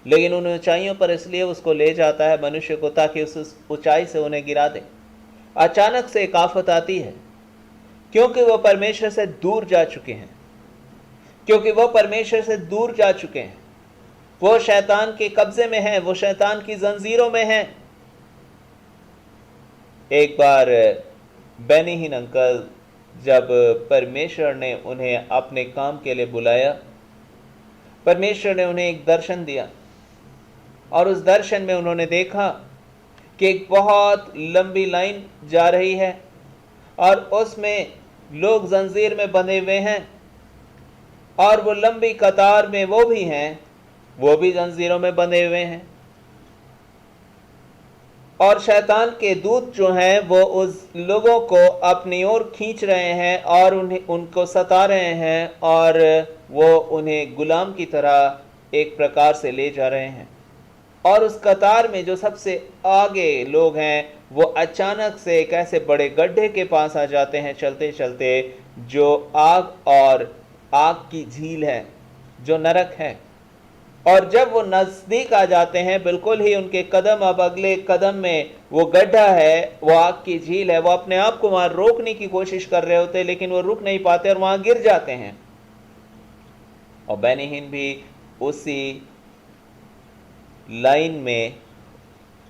लेकिन उन ऊंचाइयों पर इसलिए उसको ले जाता है मनुष्य को ताकि उस ऊंचाई से उन्हें गिरा दे। अचानक से एक आफत आती है क्योंकि वो परमेश्वर से दूर जा चुके हैं, क्योंकि वो परमेश्वर से दूर जा चुके हैं। वो शैतान के कब्जे में हैं, वो शैतान की जंजीरों में हैं। एक बार बेनीहीन अंकल जब परमेश्वर ने उन्हें अपने काम के लिए बुलाया, परमेश्वर ने उन्हें एक दर्शन दिया और उस दर्शन में उन्होंने देखा कि एक बहुत लंबी लाइन जा रही है और उसमें लोग जंजीर में बंधे हुए हैं और वो लंबी कतार में वो भी हैं, वो भी जंजीरों में बंधे हुए हैं। और शैतान के दूत जो हैं वो उस लोगों को अपनी ओर खींच रहे हैं और उनको सता रहे हैं और वो उन्हें गुलाम की तरह एक प्रकार से ले जा रहे हैं। और उस कतार में जो सबसे आगे लोग हैं वो अचानक से एक ऐसे बड़े गड्ढे के पास आ जाते हैं चलते चलते, जो आग की झील है, जो नरक है। और जब वो नजदीक आ जाते हैं, बिल्कुल ही उनके कदम, अब अगले कदम में वो गड्ढा है, वो आग की झील है, वो अपने आप को वहां रोकने की कोशिश कर रहे होते लेकिन वो रुक नहीं पाते और वहां गिर जाते हैं। और बेनीहीन भी उसी लाइन में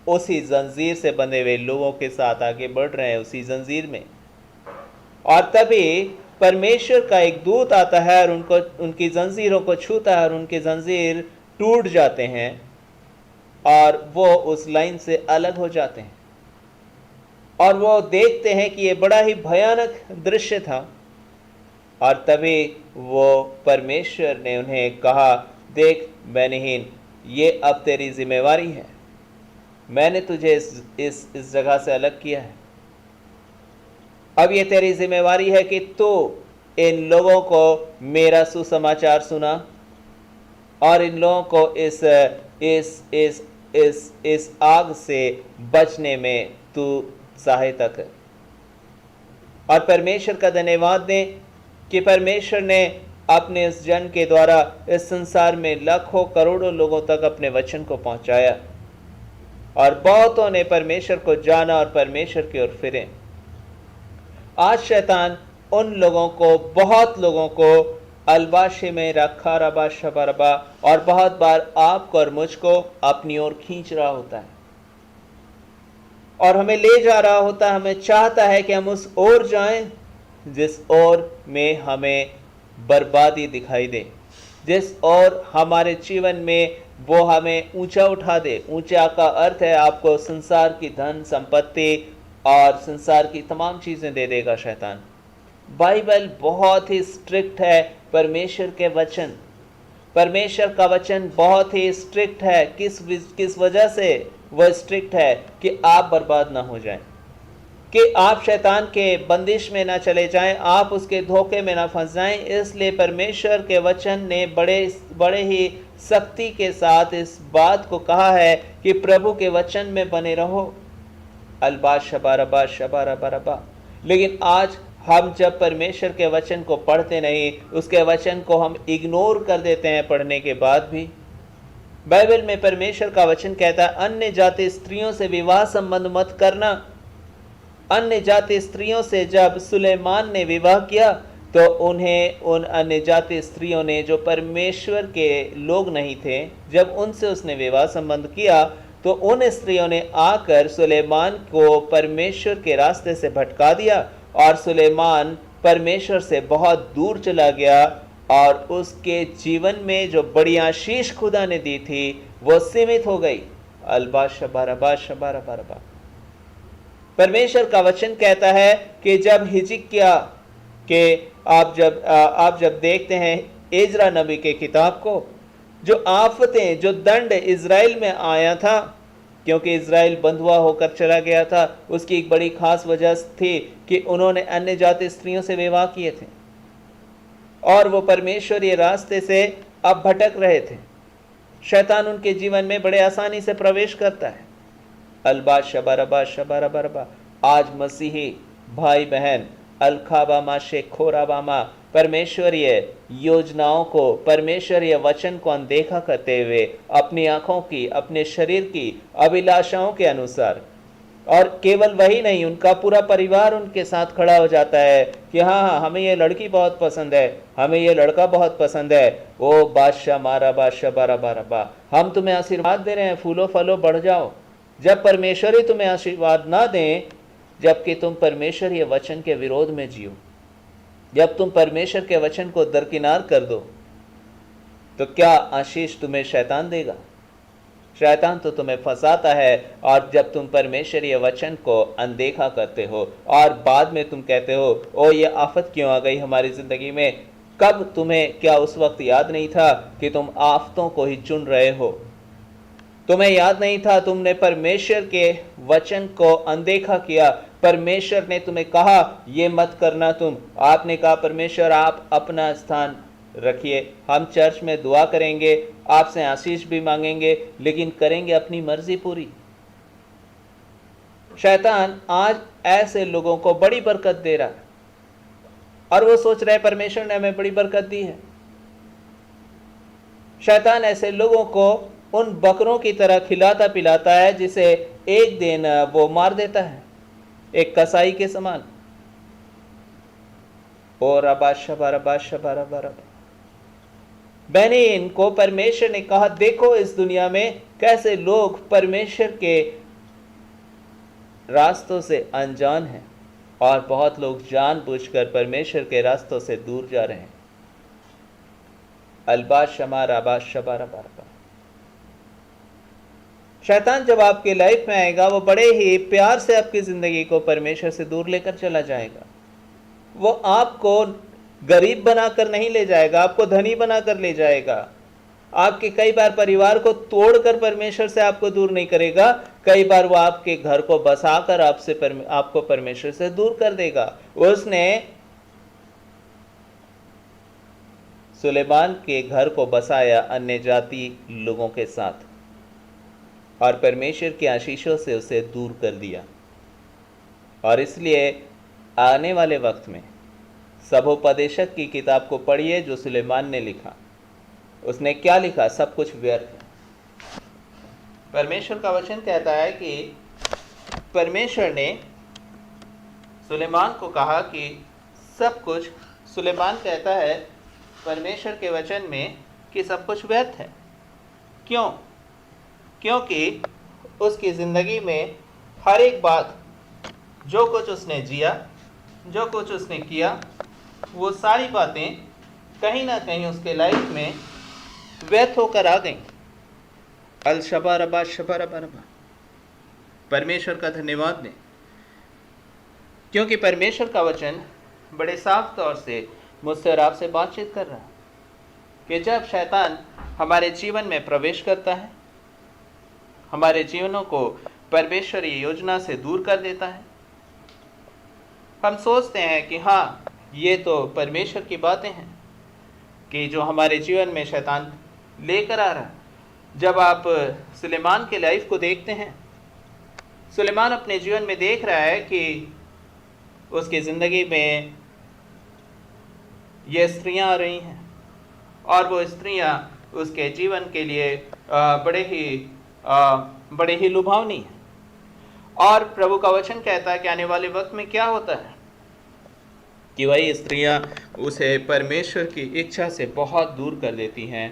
उसी जंजीर से बंधे हुए लोगों के साथ आगे बढ़ रहे हैं, उसी जंजीर में। और तभी परमेश्वर का एक दूत आता है और उनको उनकी जंजीरों को छूता है और उनके जंजीर टूट जाते हैं और वो उस लाइन से अलग हो जाते हैं। और वो देखते हैं कि ये बड़ा ही भयानक दृश्य था। और तभी वो परमेश्वर ने उन्हें कहा, देख बेनीहीन, ये अब तेरी जिम्मेवारी है, मैंने तुझे इस जगह से अलग किया है। अब ये तेरी जिम्मेवारी है कि तू इन लोगों को मेरा सुसमाचार सुना और इन लोगों को इस आग से बचने में तू सहायता कर। और परमेश्वर का धन्यवाद दें कि परमेश्वर ने अपने इस जन के द्वारा इस संसार में लाखों करोड़ों लोगों तक अपने वचन को पहुंचाया और बहुतों ने परमेश्वर को जाना और परमेश्वर की ओर फिरे। आज शैतान उन लोगों को, बहुत लोगों को अलबाशे में रखा रबा शबरबा और बहुत बार आपको और मुझको अपनी ओर खींच रहा होता है और हमें ले जा रहा होता है। हमें चाहता है कि हम उस ओर जाएं जिस ओर में हमें बर्बादी दिखाई दे, जिस ओर हमारे जीवन में वो हमें ऊंचा उठा दे। ऊंचा का अर्थ है आपको संसार की धन संपत्ति और संसार की तमाम चीजें दे देगा शैतान। बाइबल बहुत ही स्ट्रिक्ट है, परमेश्वर के वचन, परमेश्वर का वचन बहुत ही स्ट्रिक्ट है। किस वजह से वह स्ट्रिक्ट है? कि आप बर्बाद ना हो जाएं, कि आप शैतान के बंदिश में ना चले जाएं, आप उसके धोखे में ना फंस जाएं। इसलिए परमेश्वर के वचन ने बड़े ही सख्ती के साथ इस बात को कहा है कि प्रभु के वचन में बने रहो। अलबा शबारबा शबारबा। लेकिन आज हम जब परमेश्वर के वचन को पढ़ते नहीं, उसके वचन को हम इग्नोर कर देते हैं पढ़ने के बाद भी। बाइबल में परमेश्वर का वचन कहता है, अन्य जाति स्त्रियों से विवाह संबंध मत करना। अन्य जाति स्त्रियों से जब सुलेमान ने विवाह किया तो उन्हें उन अन्य जाति स्त्रियों ने, जो परमेश्वर के लोग नहीं थे, जब उनसे उसने विवाह संबंध किया तो उन स्त्रियों ने आकर सुलेमान को परमेश्वर के रास्ते से भटका दिया और सुलेमान परमेश्वर से बहुत दूर चला गया और उसके जीवन में जो बड़ी आशीष खुदा ने दी थी वो सीमित हो गई। अलबा शबारबा शबारबा। परमेश्वर का वचन कहता है कि जब हिजकिय्याह के आप जब देखते हैं इजरा नबी के किताब को, जो आफतें, जो दंड इज़राइल में आया था, क्योंकि इज़राइल बंधुआ होकर चला गया था, उसकी एक बड़ी खास वजह थी कि उन्होंने अन्य जाति स्त्रियों से विवाह किए थे और वो परमेश्वरीय रास्ते से अब भटक रहे थे। शैतान उनके जीवन में बड़े आसानी से प्रवेश करता है। अलबा शबारबा शबारबा। आज मसीही भाई बहन अलखाबामा शेखोराबामा परमेश्वरीय योजनाओं को, परमेश्वरीय वचन को अनदेखा करते हुए अपनी आंखों की, अपने शरीर की अभिलाषाओं के अनुसार, और केवल वही नहीं, उनका पूरा परिवार उनके साथ खड़ा हो जाता है कि हाँ हमें ये लड़की बहुत पसंद है, हमें ये लड़का बहुत पसंद है, ओ बादशाह मारा बादशाह बारा बारा, हम तुम्हें आशीर्वाद दे रहे हैं, फूलो फलो बढ़ जाओ। जब परमेश्वर ही तुम्हें आशीर्वाद ना दें, जबकि तुम परमेश्वर के वचन के विरोध में जियो, जब तुम परमेश्वर के वचन को दरकिनार कर दो, तो क्या आशीष तुम्हें शैतान देगा? शैतान तो तुम्हें फंसाता है। और जब तुम परमेश्वरीय वचन को अनदेखा करते हो और बाद में तुम कहते हो ओ ये आफत क्यों आ गई हमारी जिंदगी में, कब तुम्हें, क्या उस वक्त याद नहीं था कि तुम आफतों को ही चुन रहे हो? तुम्हें याद नहीं था, तुमने परमेश्वर के वचन को अनदेखा किया। परमेश्वर ने तुम्हें कहा ये मत करना, आपने कहा परमेश्वर आप अपना स्थान रखिए, हम चर्च में दुआ करेंगे, आपसे आशीष भी मांगेंगे, लेकिन करेंगे अपनी मर्जी पूरी। शैतान आज ऐसे लोगों को बड़ी बरकत दे रहा है और वो सोच रहे परमेश्वर ने हमें बड़ी बरकत दी है। शैतान ऐसे लोगों को उन बकरों की तरह खिलाता पिलाता है जिसे एक दिन वो मार देता है, एक कसाई के समान। और बहनी, इनको परमेश्वर ने कहा देखो इस दुनिया में कैसे लोग परमेश्वर के रास्तों से अनजान हैं और बहुत लोग जानबूझकर परमेश्वर के रास्तों से दूर जा रहे हैं। अलबाश शमा राबाश शबा रबा रबा। शैतान जब आपकी लाइफ में आएगा वो बड़े ही प्यार से आपकी जिंदगी को परमेश्वर से दूर लेकर चला जाएगा। वो आपको गरीब बनाकर नहीं ले जाएगा, आपको धनी बनाकर ले जाएगा। आपके कई बार परिवार को तोड़कर परमेश्वर से आपको दूर नहीं करेगा, कई बार वो आपके घर को बसाकर आपको परमेश्वर से दूर कर देगा। उसने सुलेमान के घर को बसाया अन्य जाति लोगों के साथ और परमेश्वर की आशीषों से उसे दूर कर दिया। और इसलिए आने वाले वक्त में सबोपदेशक की किताब को पढ़िए जो सुलेमान ने लिखा। उसने क्या लिखा? सब कुछ व्यर्थ है। परमेश्वर का वचन कहता है कि परमेश्वर ने सुलेमान को कहा कि सब कुछ, सुलेमान कहता है परमेश्वर के वचन में कि सब कुछ व्यर्थ है। क्यों? क्योंकि उसकी ज़िंदगी में हर एक बात, जो कुछ उसने जिया, जो कुछ उसने किया, वो सारी बातें कहीं ना कहीं उसके लाइफ में व्यर्थ होकर आ गई। अल शबा रबा शबा रबा रबा। परमेश्वर का धन्यवाद दें, क्योंकि परमेश्वर का वचन बड़े साफ तौर से मुझसे और आपसे बातचीत कर रहा है कि जब शैतान हमारे जीवन में प्रवेश करता है, हमारे जीवनों को परमेश्वरी योजना से दूर कर देता है, हम सोचते हैं कि हाँ, ये तो परमेश्वर की बातें हैं कि जो हमारे जीवन में शैतान लेकर आ रहा है। जब आप सुलेमान के लाइफ को देखते हैं, सुलेमान अपने जीवन में देख रहा है कि उसकी ज़िंदगी में ये स्त्रियां आ रही हैं और वो स्त्रियां उसके जीवन के लिए बड़े ही लुभावनी हैं। और प्रभु का वचन कहता है कि आने वाले वक्त में क्या होता है कि वही स्त्रियां उसे परमेश्वर की इच्छा से बहुत दूर कर देती हैं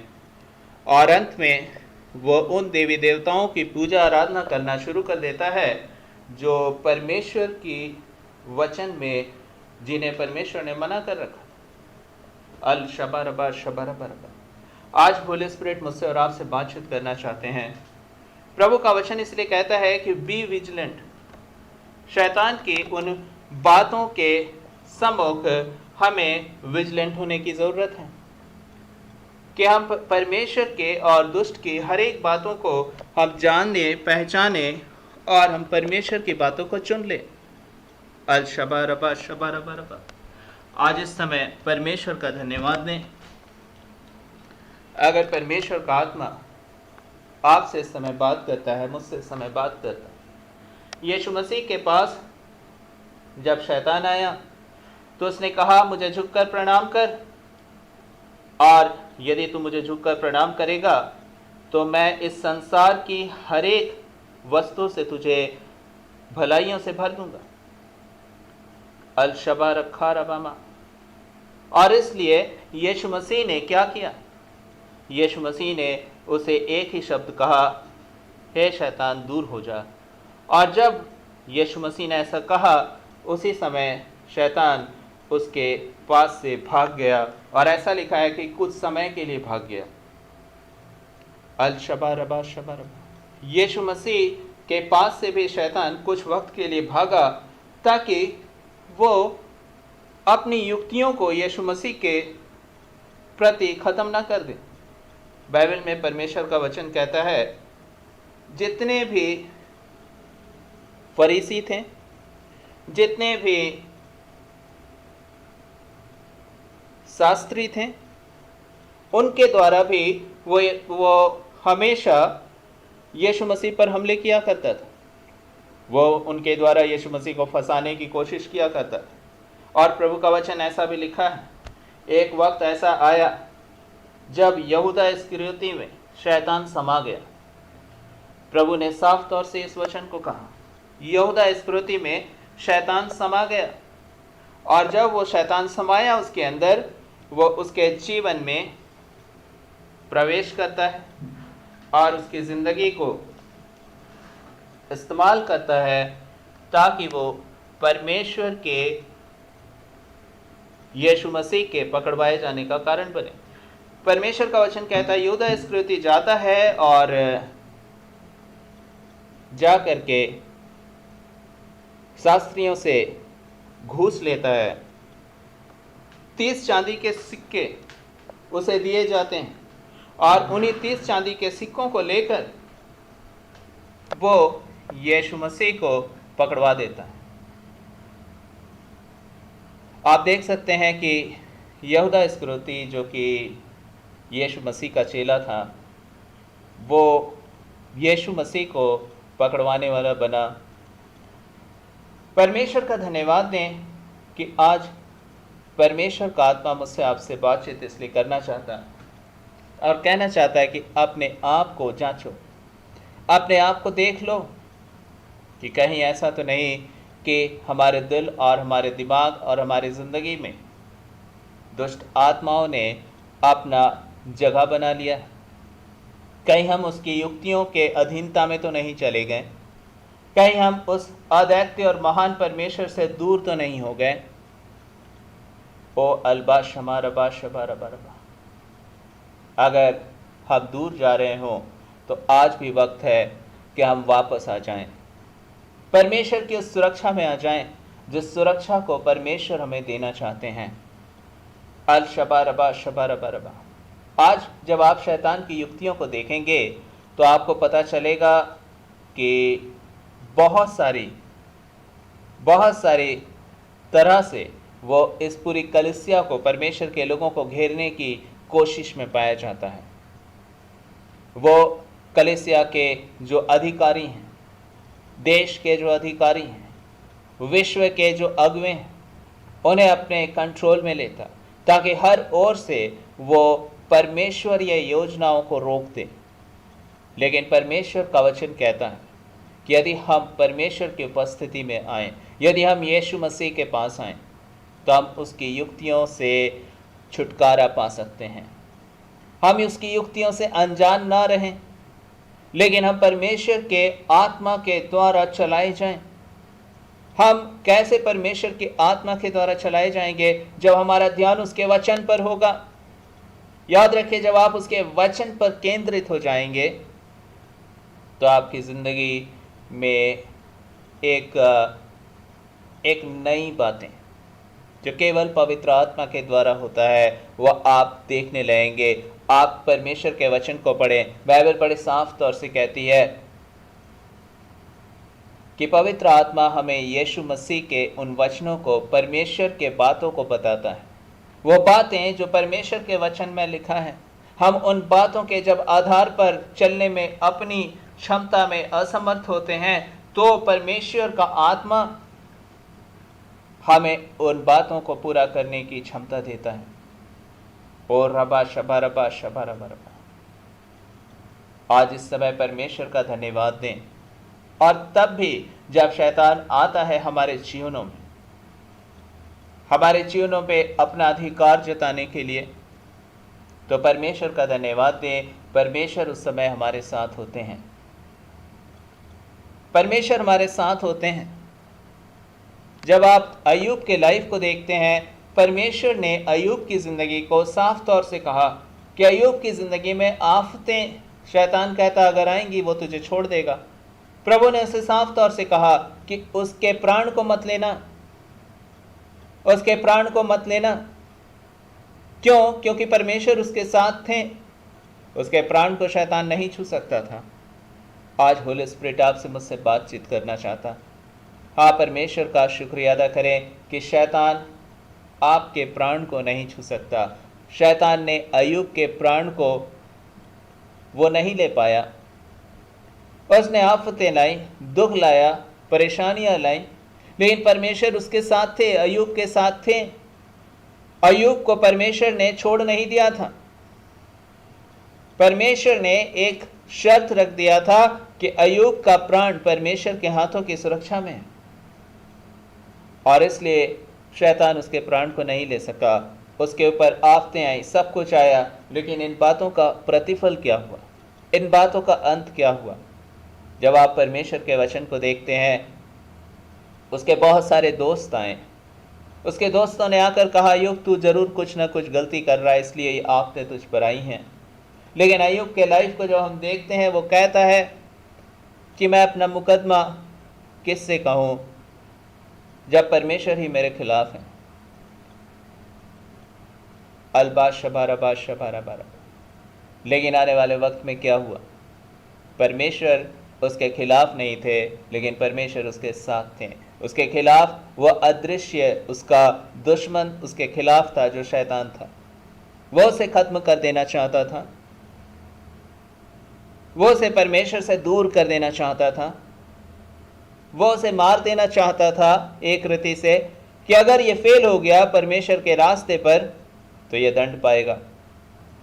और अंत में वो उन देवी देवताओं की पूजा आराधना करना शुरू कर देता है जो परमेश्वर की वचन में, जिन्हें परमेश्वर ने मना कर रखा। अल शबा रबा शबा रबा रबा। आज होली स्पिरिट मुझसे और आपसे बातचीत करना चाहते हैं। प्रभु का वचन इसलिए कहता है कि बी विजिलेंट। शैतान की उन बातों के सम्मुख हमें विजिलेंट होने की ज़रूरत है कि हम परमेश्वर के और दुष्ट की हर एक बातों को हम जाने, पहचाने और हम परमेश्वर की बातों को चुन लें। अल शबा रबा शबा रबा रबा। आज इस समय परमेश्वर का धन्यवाद दें। अगर परमेश्वर का आत्मा आपसे इस समय बात करता है, मुझसे इस समय बात करता है। यीशु मसीह के पास जब शैतान आया तो उसने कहा, मुझे झुककर प्रणाम कर, और यदि तू मुझे झुककर प्रणाम करेगा तो मैं इस संसार की हर एक वस्तु से तुझे भलाइयों से भर दूंगा। अल शबा रखा रबामा। और इसलिए यीशु मसीह ने क्या किया? यीशु मसीह ने उसे एक ही शब्द कहा, हे शैतान दूर हो जा। और जब यीशु मसीह ने ऐसा कहा, उसी समय शैतान उसके पास से भाग गया। और ऐसा लिखा है कि कुछ समय के लिए भाग गया। अल शबा रबा शबा रबा। यीशु मसीह के पास से भी शैतान कुछ वक्त के लिए भागा ताकि वो अपनी युक्तियों को यीशु मसीह के प्रति खत्म ना कर दे। बाइबल में परमेश्वर का वचन कहता है, जितने भी फरीसी थे, जितने भी शास्त्री थे, उनके द्वारा भी वो हमेशा यीशु मसीह पर हमले किया करता था। वो उनके द्वारा यीशु मसीह को फंसाने की कोशिश किया करता था। और प्रभु का वचन ऐसा भी लिखा है, एक वक्त ऐसा आया जब यहूदा इस्करियोती में शैतान समा गया। प्रभु ने साफ तौर से इस वचन को कहा, यहूदा इस्करियोती में शैतान समा गया। और जब वो शैतान समाया उसके अंदर, वो उसके जीवन में प्रवेश करता है और उसकी ज़िंदगी को इस्तेमाल करता है, ताकि वो परमेश्वर के यीशु मसीह के पकड़वाए जाने का कारण बने। परमेश्वर का वचन कहता है यहूदा इस्करियोती जाता है और जा करके शास्त्रियों से घूस लेता है। 30 चांदी के सिक्के उसे दिए जाते हैं और उन्हीं 30 चांदी के सिक्कों को लेकर वो यीशु मसीह को पकड़वा देता है। आप देख सकते हैं कि यहूदा इस्करियोती जो कि यीशु मसीह का चेला था, वो यीशु मसीह को पकड़वाने वाला बना। परमेश्वर का धन्यवाद दें कि आज परमेश्वर का आत्मा मुझसे आपसे बातचीत इसलिए करना चाहता है और कहना चाहता है कि अपने आप को जांचो, अपने आप को देख लो कि कहीं ऐसा तो नहीं कि हमारे दिल और हमारे दिमाग और हमारी ज़िंदगी में दुष्ट आत्माओं ने अपना जगह बना लिया है। कहीं हम उसकी युक्तियों के अधीनता में तो नहीं चले गए, कहीं हम उस अदैत्य और महान परमेश्वर से दूर तो नहीं हो गए। ओ अल्बा शमा रबा शबा रबा रबा, अगर हम दूर जा रहे हों तो आज भी वक्त है कि हम वापस आ जाएं, परमेश्वर की उस सुरक्षा में आ जाएं जिस सुरक्षा को परमेश्वर हमें देना चाहते हैं। अल शबा रबा शबा रबा रबा। आज जब आप शैतान की युक्तियों को देखेंगे तो आपको पता चलेगा कि बहुत सारी तरह से वो इस पूरी कलीसिया को, परमेश्वर के लोगों को घेरने की कोशिश में पाया जाता है। वो कलीसिया के जो अधिकारी हैं, देश के जो अधिकारी हैं, विश्व के जो अगुवे हैं, उन्हें अपने कंट्रोल में लेता ताकि हर ओर से वो परमेश्वरीय योजनाओं को रोक दे। लेकिन परमेश्वर का वचन कहता है कि यदि हम परमेश्वर की उपस्थिति में आएं, यदि हम यीशु मसीह के पास आएं, तो हम उसकी युक्तियों से छुटकारा पा सकते हैं। हम उसकी युक्तियों से अनजान ना रहें, लेकिन हम परमेश्वर के आत्मा के द्वारा चलाए जाएं। हम कैसे परमेश्वर की आत्मा के द्वारा चलाए जाएंगे? जब हमारा ध्यान उसके वचन पर होगा। याद रखिए, जब आप उसके वचन पर केंद्रित हो जाएंगे तो आपकी ज़िंदगी में एक नई बातें जो केवल पवित्र आत्मा के द्वारा होता है वह आप देखने लगेंगे। आप परमेश्वर के वचन को पढ़ें। बाइबल बड़े साफ तौर से कहती है कि पवित्र आत्मा हमें यीशु मसीह के उन वचनों को, परमेश्वर के बातों को बताता है। वो बातें जो परमेश्वर के वचन में लिखा है, हम उन बातों के जब आधार पर चलने में अपनी क्षमता में असमर्थ होते हैं तो परमेश्वर का आत्मा हमें उन बातों को पूरा करने की क्षमता देता है। और रबा शबा रबा शबा रबा रबा। आज इस समय परमेश्वर का धन्यवाद दें। और तब भी जब शैतान आता है हमारे जीवनों पे अपना अधिकार जताने के लिए, तो परमेश्वर का धन्यवाद दें। परमेश्वर उस समय हमारे साथ होते हैं। परमेश्वर हमारे साथ होते हैं। जब आप अय्यूब के लाइफ को देखते हैं, परमेश्वर ने अय्यूब की ज़िंदगी को साफ तौर से कहा कि अय्यूब की ज़िंदगी में आफतें, शैतान कहता अगर आएंगी वो तुझे छोड़ देगा। प्रभु ने उसे साफ तौर से कहा कि उसके प्राण को मत लेना, उसके प्राण को मत लेना। क्यों? क्योंकि परमेश्वर उसके साथ थे। उसके प्राण को शैतान नहीं छू सकता था। आज होली स्पिरिट आपसे मुझसे बातचीत करना चाहता। हाँ, परमेश्वर का शुक्रिया अदा करें कि शैतान आपके प्राण को नहीं छू सकता। शैतान ने अय्यूब के प्राण को वो नहीं ले पाया। उसने आफतें लाई, दुख लाया, परेशानियां लाई, लेकिन परमेश्वर उसके साथ थे, अय्यूब के साथ थे। अय्यूब को परमेश्वर ने छोड़ नहीं दिया था। परमेश्वर ने एक शर्त रख दिया था कि अय्यूब का प्राण परमेश्वर के हाथों की सुरक्षा में है, और इसलिए शैतान उसके प्राण को नहीं ले सका। उसके ऊपर आफतें आई, सब कुछ आया, लेकिन इन बातों का प्रतिफल क्या हुआ? इन बातों का अंत क्या हुआ? जब आप परमेश्वर के वचन को देखते हैं उसके बहुत सारे दोस्त आए। उसके दोस्तों ने आकर कहा, अय्यूब तू जरूर कुछ ना कुछ गलती कर रहा है, इसलिए ये आफतें तुझ पर आई हैं। लेकिन अय्यूब के लाइफ को जो हम देखते हैं वो कहता है कि मैं अपना मुकदमा किससे कहूँ जब परमेश्वर ही मेरे खिलाफ है। अलबाश शबारा बाश शबारा बारा। लेकिन आने वाले वक्त में क्या हुआ? परमेश्वर उसके खिलाफ नहीं थे, लेकिन परमेश्वर उसके साथ थे। उसके खिलाफ वो अदृश्य, उसका दुश्मन उसके खिलाफ था, जो शैतान था। वो उसे खत्म कर देना चाहता था, वो उसे परमेश्वर से दूर कर देना चाहता था, वो उसे मार देना चाहता था एक रीति से, कि अगर ये फेल हो गया परमेश्वर के रास्ते पर तो ये दंड पाएगा।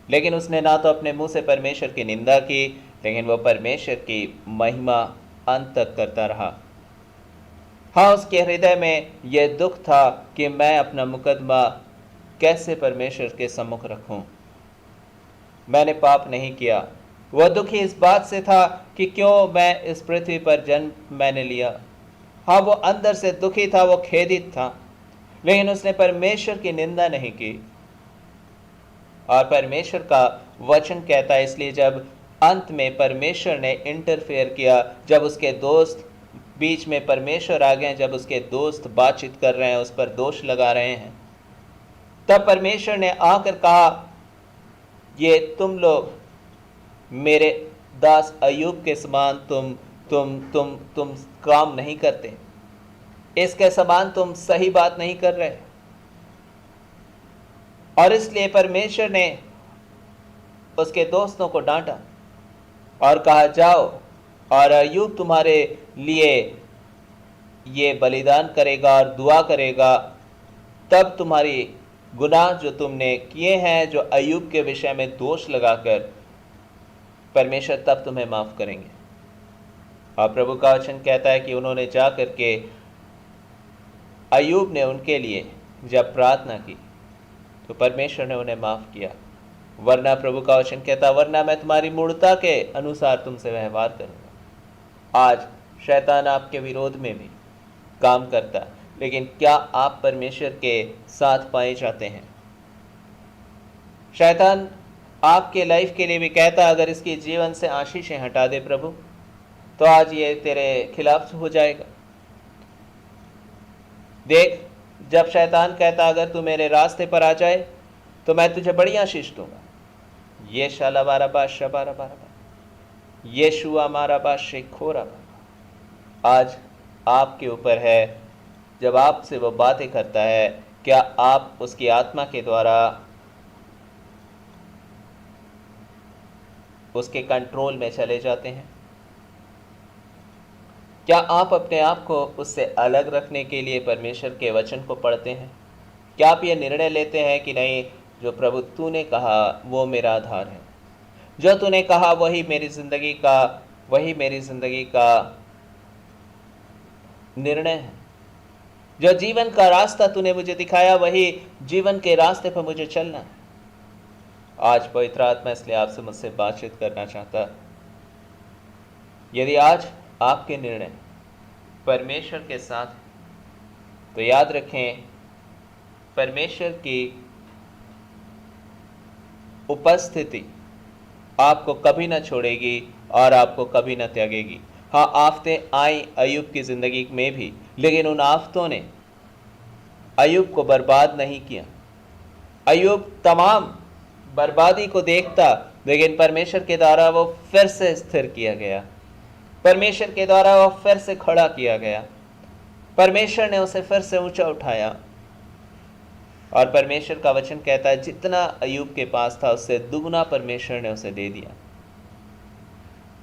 लेकिन उसने ना तो अपने मुंह से परमेश्वर की निंदा की, लेकिन वो परमेश्वर की महिमा अंत तक करता रहा। हाँ, उसके हृदय में यह दुख था कि मैं अपना मुकदमा कैसे परमेश्वर के सम्मुख रखूं। मैंने पाप नहीं किया। वह दुखी इस बात से था कि क्यों मैं इस पृथ्वी पर जन्म मैंने लिया। हाँ, वो अंदर से दुखी था, वो खेदित था, लेकिन उसने परमेश्वर की निंदा नहीं की। और परमेश्वर का वचन कहता है, इसलिए जब अंत में परमेश्वर ने इंटरफेयर किया, जब उसके दोस्त बीच में परमेश्वर आ गए, जब उसके दोस्त बातचीत कर रहे हैं, उस पर दोष लगा रहे हैं, तब परमेश्वर ने आकर कहा, ये तुम लोग मेरे दास अय्यूब के समान तुम काम नहीं करते, इसके समान तुम सही बात नहीं कर रहे। और इसलिए परमेश्वर ने उसके दोस्तों को डांटा और कहा, जाओ और अय्यूब तुम्हारे लिए ये बलिदान करेगा और दुआ करेगा, तब तुम्हारी गुनाह जो तुमने किए हैं, जो अय्यूब के विषय में दोष लगाकर, परमेश्वर तब तुम्हें माफ करेंगे। और प्रभु का वचन कहता है कि उन्होंने जा करके, अय्यूब ने उनके लिए जब प्रार्थना की तो परमेश्वर ने उन्हें माफ किया। वरना प्रभु का वचन कहता, वरना मैं तुम्हारी मूर्खता के अनुसार तुमसे व्यवहार करूंगा। आज शैतान आपके विरोध में भी काम करता, लेकिन क्या आप परमेश्वर के साथ पाए जाते हैं? शैतान आपके लाइफ के लिए भी कहता, अगर इसके जीवन से आशीषें हटा दे प्रभु, तो आज ये तेरे खिलाफ हो जाएगा। देख, जब शैतान कहता, अगर तू मेरे रास्ते पर आ जाए तो मैं तुझे बड़ी आशीष दूंगा, ये शाला बारा बाश शबारा बारा, ये शुआ मारा बाश शेखोरा। आज आपके ऊपर है, जब आपसे वो बातें करता है, क्या आप उसकी आत्मा के द्वारा उसके कंट्रोल में चले जाते हैं? क्या आप अपने आप को उससे अलग रखने के लिए परमेश्वर के वचन को पढ़ते हैं? क्या आप ये निर्णय लेते हैं कि नहीं, जो प्रभु तूने कहा वो मेरा आधार है, जो तूने कहा वही मेरी जिंदगी का निर्णय है, जो जीवन का रास्ता तूने मुझे दिखाया वही जीवन के रास्ते पर मुझे चलना है। आज पवित्र आत्मा इसलिए आपसे मुझसे बातचीत करना चाहता। यदि आज आपके निर्णय परमेश्वर के साथ, तो याद रखें, परमेश्वर की उपस्थिति आपको कभी ना छोड़ेगी और आपको कभी ना त्यागेगी। हाँ, आफतें आई अय्यूब की जिंदगी में भी, लेकिन उन आफतों ने अय्यूब को बर्बाद नहीं किया। अय्यूब तमाम बर्बादी को देखता, लेकिन परमेश्वर के द्वारा वो फिर से स्थिर किया गया, परमेश्वर के द्वारा वो फिर से खड़ा किया गया, परमेश्वर ने उसे फिर से ऊंचा उठाया। और परमेश्वर का वचन कहता है, जितना अय्यूब के पास था उससे दुगना परमेश्वर ने उसे दे दिया।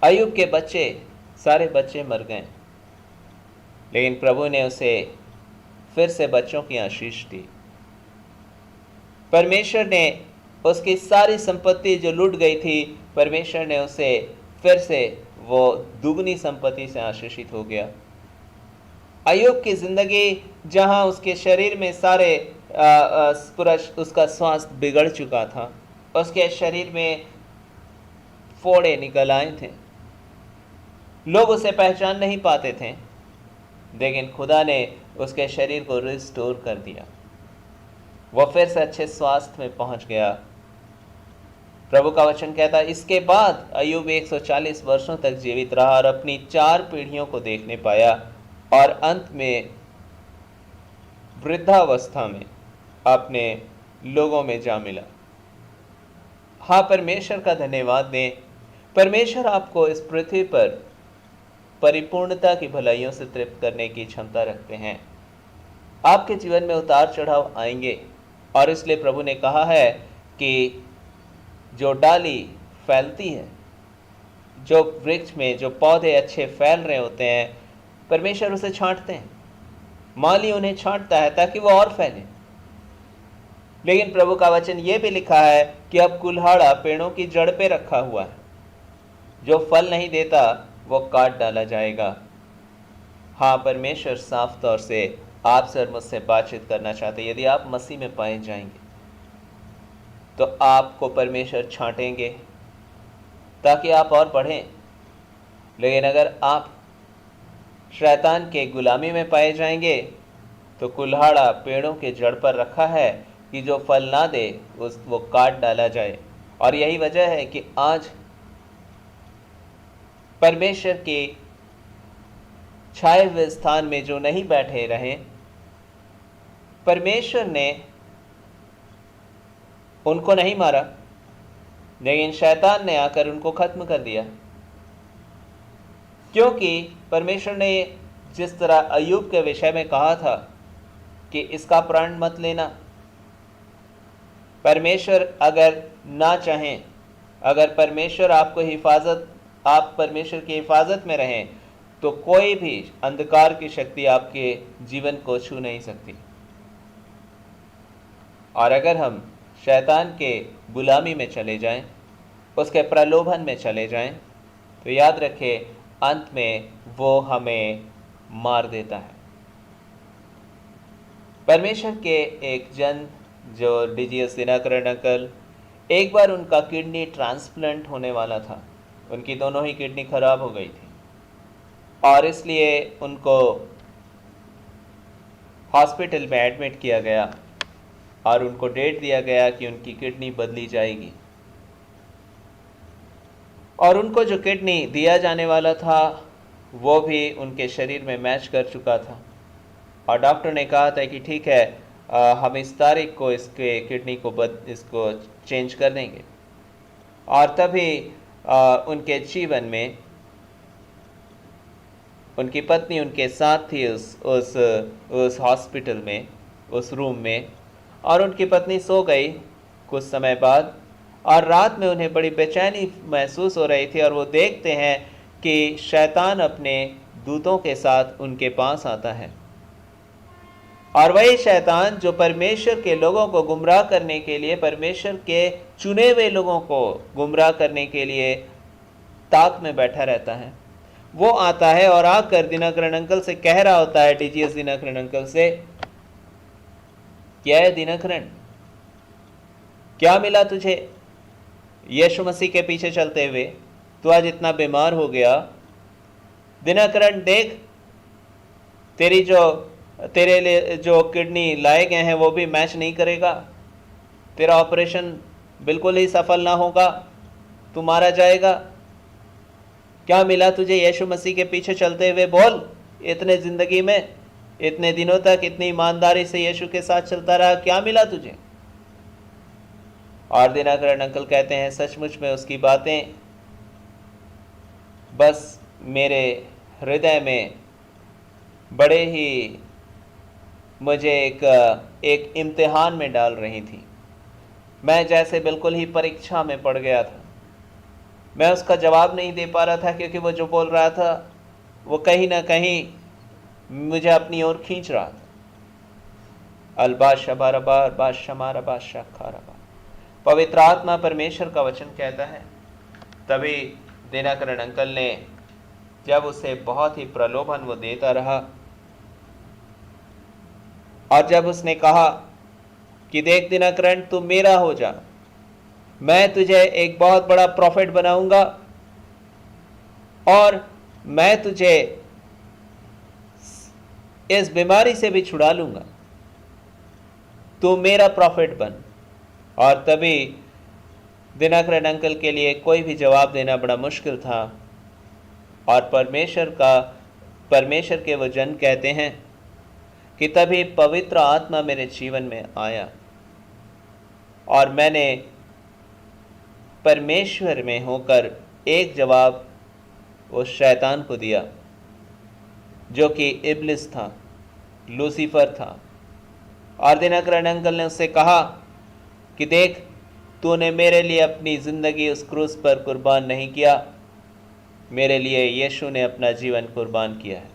अय्यूब के बच्चे, सारे बच्चे मर गए, लेकिन प्रभु ने उसे फिर से बच्चों की आशीष दी। परमेश्वर ने उसकी सारी संपत्ति जो लूट गई थी, परमेश्वर ने उसे फिर से वो दुगनी संपत्ति से आशीषित हो गया। अय्यूब की जिंदगी, जहां उसके शरीर में सारे पूरा उसका स्वास्थ्य बिगड़ चुका था, उसके शरीर में फोड़े निकल आए थे, लोग उसे पहचान नहीं पाते थे, लेकिन खुदा ने उसके शरीर को रिस्टोर कर दिया, वो फिर से अच्छे स्वास्थ्य में पहुंच गया। प्रभु का वचन कहता है इसके बाद अय्यूब 140 वर्षों तक जीवित रहा और अपनी 4 पीढ़ियों को देखने पाया और अंत में वृद्धावस्था में अपने लोगों में जा मिला। हाँ, परमेश्वर का धन्यवाद दें। परमेश्वर आपको इस पृथ्वी पर परिपूर्णता की भलाइयों से तृप्त करने की क्षमता रखते हैं। आपके जीवन में उतार चढ़ाव आएंगे और इसलिए प्रभु ने कहा है कि जो डाली फैलती है, जो वृक्ष में जो पौधे अच्छे फैल रहे होते हैं, परमेश्वर उसे छांटते हैं, माली उन्हें छांटता है ताकि वो और फैले। लेकिन प्रभु का वचन ये भी लिखा है कि अब कुल्हाड़ा पेड़ों की जड़ पे रखा हुआ है, जो फल नहीं देता वो काट डाला जाएगा। हाँ, परमेश्वर साफ तौर से आपसे और मुझसे बातचीत करना चाहते हैं। यदि आप मसीह में पाए जाएंगे तो आपको परमेश्वर छांटेंगे ताकि आप और बढ़ें। लेकिन अगर आप शैतान के गुलामी में पाए जाएंगे तो कुल्हाड़ा पेड़ों के जड़ पर रखा है कि जो फल ना दे वो काट डाला जाए। और यही वजह है कि आज परमेश्वर के छाए हुए स्थान में जो नहीं बैठे रहे, परमेश्वर ने उनको नहीं मारा, लेकिन शैतान ने आकर उनको खत्म कर दिया। क्योंकि परमेश्वर ने जिस तरह अय्यूब के विषय में कहा था कि इसका प्राण मत लेना, परमेश्वर अगर ना चाहें, अगर परमेश्वर आप परमेश्वर की हिफाजत में रहें तो कोई भी अंधकार की शक्ति आपके जीवन को छू नहीं सकती। और अगर हम शैतान के गुलामी में चले जाएं, उसके प्रलोभन में चले जाएं, तो याद रखें अंत में वो हमें मार देता है। परमेश्वर के एक जन जो डीजीएस दिनकरण अंकल, एक बार उनका किडनी ट्रांसप्लांट होने वाला था। उनकी दोनों ही किडनी खराब हो गई थी और इसलिए उनको हॉस्पिटल में एडमिट किया गया और उनको डेट दिया गया कि उनकी किडनी बदली जाएगी। और उनको जो किडनी दिया जाने वाला था वो भी उनके शरीर में मैच कर चुका था और डॉक्टर ने कहा था कि ठीक है, हम इस तारीख को इसके किडनी को इसको चेंज कर देंगे। और तभी उनके जीवन में उनकी पत्नी उनके साथ थी उस हॉस्पिटल में, उस रूम में, और उनकी पत्नी सो गई कुछ समय बाद और रात में उन्हें बड़ी बेचैनी महसूस हो रही थी और वो देखते हैं कि शैतान अपने दूतों के साथ उनके पास आता है। और वही शैतान जो परमेश्वर के लोगों को गुमराह करने के लिए, परमेश्वर के चुने हुए लोगों को गुमराह करने के लिए ताक में बैठा रहता है, वो आता है और आकर दिनकरण अंकल से कह रहा होता है, डीजीएस दिनकरण अंकल से, क्या है दिनकरण, क्या मिला तुझे यीशु मसीह के पीछे चलते हुए? तू आज इतना बीमार हो गया। दिनकरण देख, तेरे लिए जो किडनी लाए गए हैं वो भी मैच नहीं करेगा, तेरा ऑपरेशन बिल्कुल ही सफल ना होगा, तू मारा जाएगा। क्या मिला तुझे यीशु मसीह के पीछे चलते हुए? बोल, इतने जिंदगी में इतने दिनों तक इतनी ईमानदारी से यीशु के साथ चलता रहा, क्या मिला तुझे? और दिनकरण अंकल कहते हैं सचमुच में उसकी बातें बस मेरे हृदय में बड़े ही मुझे एक इम्तिहान में डाल रही थी। मैं जैसे बिल्कुल ही परीक्षा में पड़ गया था। मैं उसका जवाब नहीं दे पा रहा था क्योंकि वो जो बोल रहा था वो कहीं ना कहीं मुझे अपनी ओर खींच रहा था। अलबाशबारबार बाशमारबा शखारबा, पवित्र आत्मा परमेश्वर का वचन कहता है। तभी दिनकरण अंकल ने, जब उसे बहुत ही प्रलोभन वो देता रहा और जब उसने कहा कि देख दिनकरण, तू मेरा हो जा, मैं तुझे एक बहुत बड़ा प्रॉफिट बनाऊंगा और मैं तुझे इस बीमारी से भी छुड़ा लूंगा, तू मेरा प्रॉफिट बन। और तभी दिनकरन अंकल के लिए कोई भी जवाब देना बड़ा मुश्किल था। और परमेश्वर के वो जन कहते हैं कि तभी पवित्र आत्मा मेरे जीवन में आया और मैंने परमेश्वर में होकर एक जवाब उस शैतान को दिया जो कि इब्लिस था, लूसीफर था। और दिनकरन अंकल ने उससे कहा कि देख, तूने मेरे लिए अपनी ज़िंदगी उस क्रूस पर कुर्बान नहीं किया, मेरे लिए यीशु ने अपना जीवन कुर्बान किया है।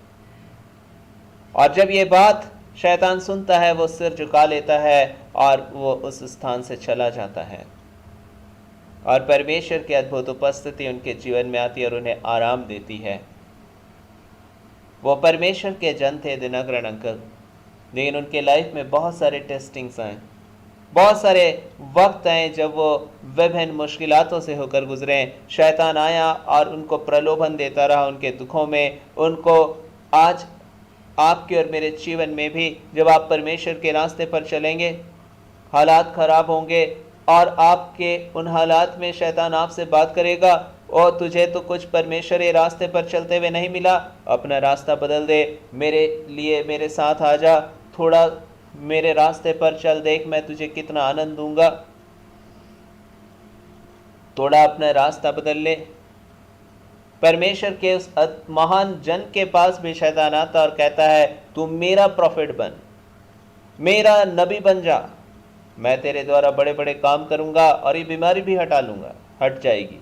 और जब ये बात शैतान सुनता है, वो सिर झुका लेता है और वो उस स्थान से चला जाता है। और परमेश्वर की अद्भुत उपस्थिति उनके जीवन में आती है और उन्हें आराम देती है। वो परमेश्वर के जन थे दिनकरन अंकल, लेकिन उनके लाइफ में बहुत सारे टेस्टिंग्स आए, बहुत सारे वक्त आए जब वो विभिन्न मुश्किलातों से होकर गुजरे। शैतान आया और उनको प्रलोभन देता रहा उनके दुखों में। उनको आज आपके और मेरे जीवन में भी जब आप परमेश्वर के रास्ते पर चलेंगे, हालात खराब होंगे और आपके उन हालात में शैतान आपसे बात करेगा, और तुझे तो कुछ परमेश्वर के रास्ते पर चलते हुए नहीं मिला, अपना रास्ता बदल दे, मेरे लिए मेरे साथ आ जा, थोड़ा मेरे रास्ते पर चल, देख मैं तुझे कितना आनंद दूंगा। थोड़ा अपना रास्ता बदल ले। परमेश्वर के उस महान जन के पास भी शैतान आता और कहता है, तू मेरा प्रॉफिट बन, मेरा नबी बन जा, मैं तेरे द्वारा बड़े बड़े काम करूंगा और ये बीमारी भी हटा लूंगा, हट जाएगी।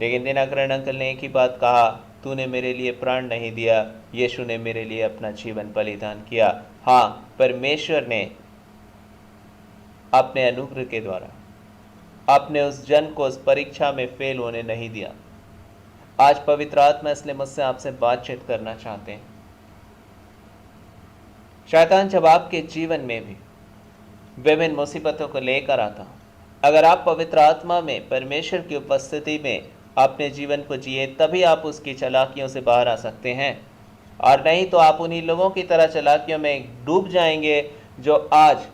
लेकिन दिनकरन अंकल ने एक ही बात कहा, तूने मेरे लिए प्राण नहीं दिया, यीशु ने मेरे लिए अपना जीवन बलिदान किया। हाँ, परमेश्वर ने अपने अनुग्रह के द्वारा अपने उस जन को उस परीक्षा में फेल होने नहीं दिया। आज पवित्र आत्मा इसलिए मुझसे आपसे बातचीत करना चाहते हैं। शैतान जब आपके जीवन में भी विभिन्न मुसीबतों को लेकर आता, अगर आप पवित्र आत्मा में परमेश्वर की उपस्थिति में अपने जीवन को जिए, तभी आप उसकी चालाकियों से बाहर आ सकते हैं। और नहीं तो आप उन्हीं लोगों की तरह चालाकियों में डूब जाएंगे जो आज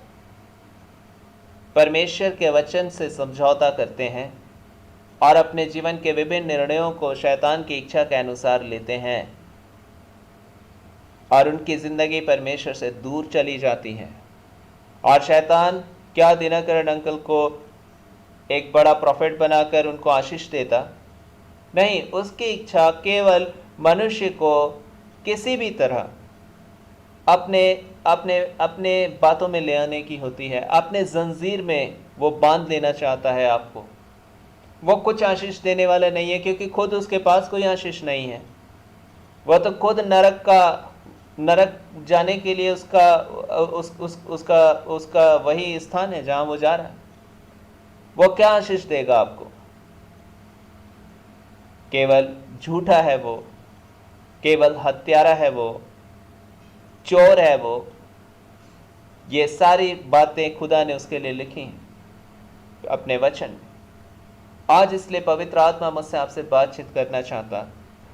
परमेश्वर के वचन से समझौता करते हैं और अपने जीवन के विभिन्न निर्णयों को शैतान की इच्छा के अनुसार लेते हैं और उनकी जिंदगी परमेश्वर से दूर चली जाती है। और शैतान क्या दिनकरन अंकल को एक बड़ा प्रॉफिट बनाकर उनको आशीष देता? नहीं, उसकी इच्छा केवल मनुष्य को किसी भी तरह अपने अपने अपने बातों में ले आने की होती है, अपने जंजीर में वो बांध लेना चाहता है आपको। वो कुछ आशीष देने वाला नहीं है, क्योंकि खुद उसके पास कोई आशीष नहीं है। वह तो खुद नरक जाने के लिए उसका वही स्थान है जहां वो जा रहा है। वो क्या आशीष देगा आपको? केवल झूठा है वो, केवल हत्यारा है वो, चोर है वो। ये सारी बातें खुदा ने उसके लिए लिखी हैं अपने वचन में। आज इसलिए पवित्र आत्मा मुझसे आपसे बातचीत करना चाहता,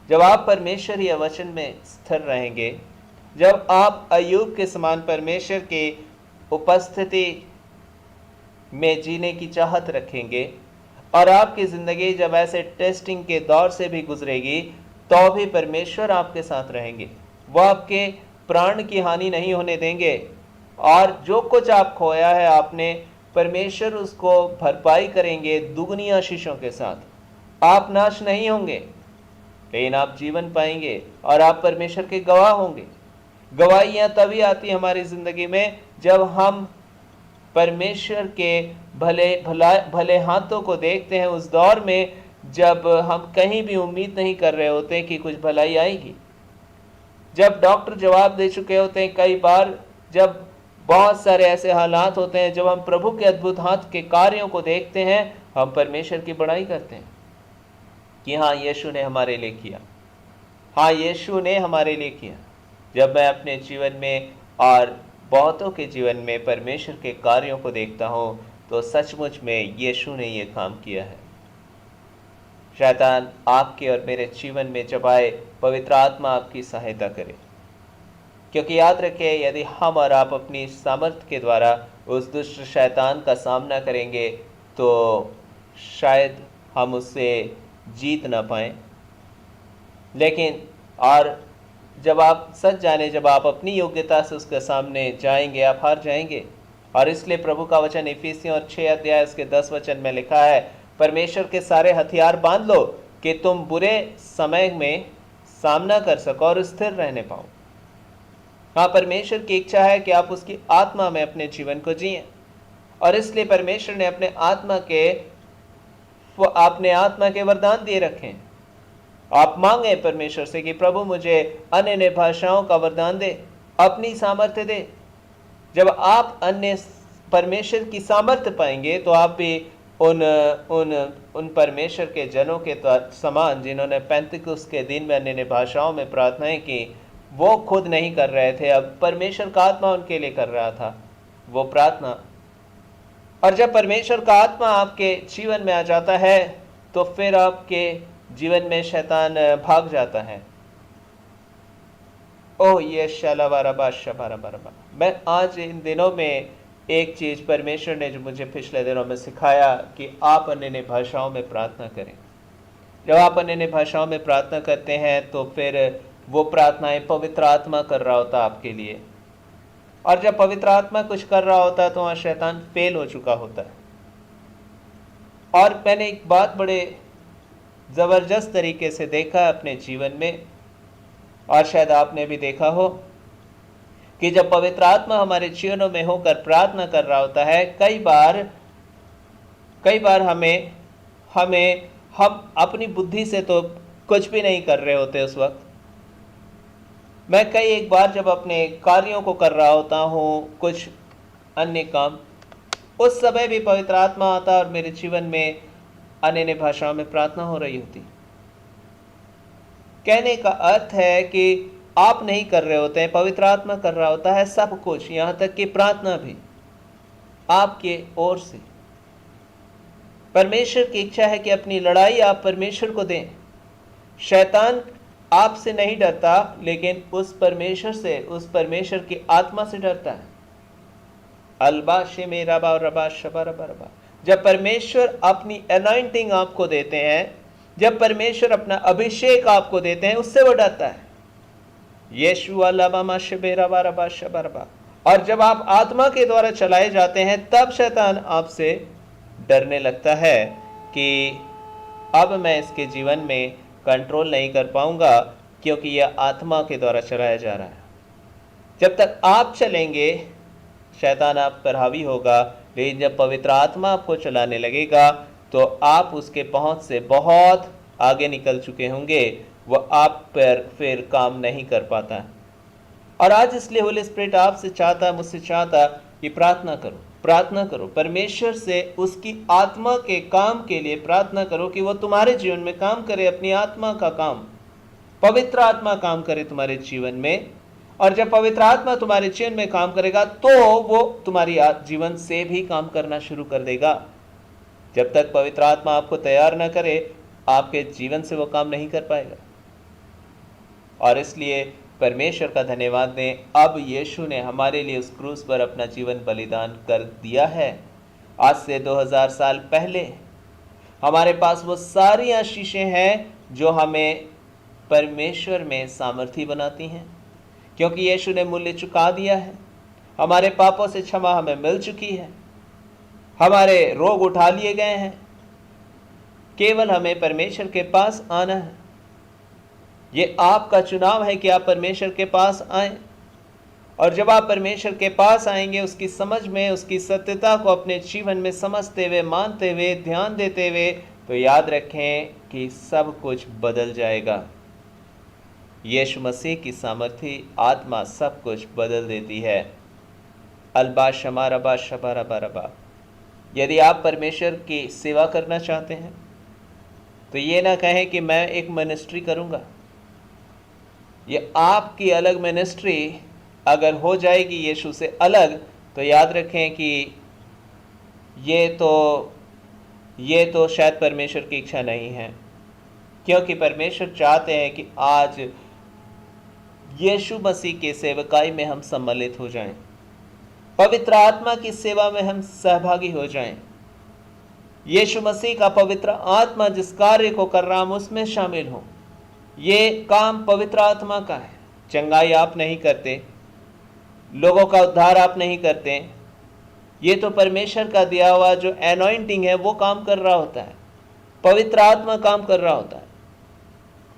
जब आप परमेश्वर या वचन में स्थिर रहेंगे, जब आप अय्यूब के समान परमेश्वर की उपस्थिति में जीने की चाहत रखेंगे और आपकी ज़िंदगी जब ऐसे टेस्टिंग के दौर से भी गुजरेगी, तो भी परमेश्वर आपके साथ रहेंगे। वो आपके प्राण की हानि नहीं होने देंगे और जो कुछ आप खोया है आपने, परमेश्वर उसको भरपाई करेंगे दुगनी आशीषों के साथ। आप नाश नहीं होंगे, लेकिन आप जीवन पाएंगे और आप परमेश्वर के गवाह होंगे। गवाहियाँ तभी आती हमारी ज़िंदगी में जब हम परमेश्वर के भले हाथों को देखते हैं, उस दौर में जब हम कहीं भी उम्मीद नहीं कर रहे होते कि कुछ भलाई आएगी। जब डॉक्टर जवाब दे चुके होते हैं कई बार, जब बहुत सारे ऐसे हालात होते हैं, जब हम प्रभु के अद्भुत हाथ के कार्यों को देखते हैं, हम परमेश्वर की बड़ाई करते हैं कि हाँ, यीशु ने हमारे लिए किया, हाँ यीशु ने हमारे लिए किया। जब मैं अपने जीवन में और बहुतों के जीवन में परमेश्वर के कार्यों को देखता हूँ, तो सचमुच में यीशु ने ये काम किया है। शैतान आपके और मेरे जीवन में जब आए, पवित्र आत्मा आपकी सहायता करे। क्योंकि याद रखें, यदि हम और आप अपनी सामर्थ्य के द्वारा उस दुष्ट शैतान का सामना करेंगे तो शायद हम उससे जीत ना पाएं। लेकिन और जब आप सच जाने, जब आप अपनी योग्यता से उसके सामने जाएंगे, आप हार जाएंगे। और इसलिए प्रभु का वचन इफिसियों और 6 अध्याय उसके 10 वचन में लिखा है, परमेश्वर के सारे हथियार बांध लो कि तुम बुरे समय में सामना कर सको और स्थिर रहने पाओ। हाँ, परमेश्वर की इच्छा है कि आप उसकी आत्मा में अपने जीवन को जिएं, और इसलिए परमेश्वर ने अपने आत्मा के वरदान दिए रखे हैं। आप मांगे परमेश्वर से कि प्रभु मुझे अन्य अन्य भाषाओं का वरदान दे, अपनी सामर्थ्य दे। जब आप अन्य परमेश्वर की सामर्थ्य पाएंगे तो आप भी उन उन उन परमेश्वर के जनों के समान, जिन्होंने पेंतिकुस्त के दिन में अन्य अन्य भाषाओं में प्रार्थनाएं की, वो खुद नहीं कर रहे थे, अब परमेश्वर का आत्मा उनके लिए कर रहा था वो प्रार्थना। और जब परमेश्वर का आत्मा आपके जीवन में आ जाता है तो फिर आपके जीवन में शैतान भाग जाता है। ओह ये शलावारबा शबारबा। मैं आज इन दिनों में एक चीज परमेश्वर ने जो मुझे पिछले दिनों में सिखाया कि आप अन्य अन्य भाषाओं में प्रार्थना करें। जब आप अन्य अन्य भाषाओं में प्रार्थना करते हैं तो फिर वो प्रार्थनाएं पवित्र आत्मा कर रहा होता आपके लिए, और जब पवित्र आत्मा कुछ कर रहा होता है तो वहां शैतान फेल हो चुका होता है। और मैंने एक बात बड़े जबरदस्त तरीके से देखा है अपने जीवन में, और शायद आपने भी देखा हो, कि जब पवित्र आत्मा हमारे जीवनों में होकर प्रार्थना कर रहा होता है, कई बार हम अपनी बुद्धि से तो कुछ भी नहीं कर रहे होते उस वक्त। मैं एक बार जब अपने कार्यों को कर रहा होता हूँ, कुछ अन्य काम, उस समय भी पवित्र आत्मा आता और मेरे जीवन में अन्य अन्य भाषाओं में प्रार्थना हो रही होती। कहने का अर्थ है कि आप नहीं कर रहे होते हैं, पवित्र आत्मा कर रहा होता है सब कुछ, यहाँ तक कि प्रार्थना भी आपके ओर से। परमेश्वर की इच्छा है कि अपनी लड़ाई आप परमेश्वर को दें। शैतान आपसे नहीं डरता, लेकिन उस परमेश्वर से, उस परमेश्वर की आत्मा से डरता है। अलबा शे मेरा बा रबा शबा रबा रबा। जब परमेश्वर अपनी अनॉइंटिंग आपको देते हैं, जब परमेश्वर अपना अभिषेक आपको देते हैं, उससे वो डरता है। यीशु अल्लाह शबेरा बा रबा शबा रबा। और जब आप आत्मा के द्वारा चलाए जाते हैं, तब शैतान आपसे डरने लगता है कि अब मैं इसके जीवन में कंट्रोल नहीं कर पाऊंगा, क्योंकि यह आत्मा के द्वारा चलाया जा रहा है। जब तक आप चलेंगे शैतान आप पर हावी होगा, लेकिन जब पवित्र आत्मा आपको चलाने लगेगा तो आप उसके पहुंच से बहुत आगे निकल चुके होंगे, वह आप पर फिर काम नहीं कर पाता। और आज इसलिए होली स्पिरिट आपसे चाहता, मुझसे चाहता कि प्रार्थना करो, प्रार्थना करो परमेश्वर से, उसकी आत्मा के काम के लिए प्रार्थना करो कि वो तुम्हारे जीवन में काम करे, अपनी आत्मा का काम, पवित्र आत्मा काम करे तुम्हारे जीवन में। और जब पवित्र आत्मा तुम्हारे जीवन में काम करेगा तो वो तुम्हारी जीवन से भी काम करना शुरू कर देगा। जब तक पवित्र आत्मा आपको तैयार न करे, आपके जीवन से वो काम नहीं कर पाएगा। और इसलिए परमेश्वर का धन्यवाद दें, अब यीशु ने हमारे लिए उस क्रूस पर अपना जीवन बलिदान कर दिया है। आज से 2000 साल पहले हमारे पास वो सारी आशीषें हैं जो हमें परमेश्वर में सामर्थी बनाती हैं, क्योंकि यीशु ने मूल्य चुका दिया है। हमारे पापों से क्षमा हमें मिल चुकी है, हमारे रोग उठा लिए गए हैं। केवल हमें परमेश्वर के पास आना है। ये आपका चुनाव है कि आप परमेश्वर के पास आएं, और जब आप परमेश्वर के पास आएंगे, उसकी समझ में, उसकी सत्यता को अपने जीवन में समझते हुए, मानते हुए, ध्यान देते हुए, तो याद रखें कि सब कुछ बदल जाएगा। यीशु मसीह की सामर्थी आत्मा सब कुछ बदल देती है। अलबा शमा रबा शबा रबा रबा। यदि आप परमेश्वर की सेवा करना चाहते हैं तो ये ना कहें कि मैं एक मिनिस्ट्री करूंगा। ये आपकी अलग मिनिस्ट्री अगर हो जाएगी यीशु से अलग, तो याद रखें कि ये तो शायद परमेश्वर की इच्छा नहीं है, क्योंकि परमेश्वर चाहते हैं कि आज यीशु मसीह के सेवकाई में हम सम्मिलित हो जाएं, पवित्र आत्मा की सेवा में हम सहभागी हो जाएं। यीशु मसीह का पवित्र आत्मा जिस कार्य को कर रहा हम उसमें शामिल हों। ये काम पवित्र आत्मा का है। चंगाई आप नहीं करते, लोगों का उद्धार आप नहीं करते, ये तो परमेश्वर का दिया हुआ जो एनॉइंटिंग है वो काम कर रहा होता है, पवित्र आत्मा काम कर रहा होता है।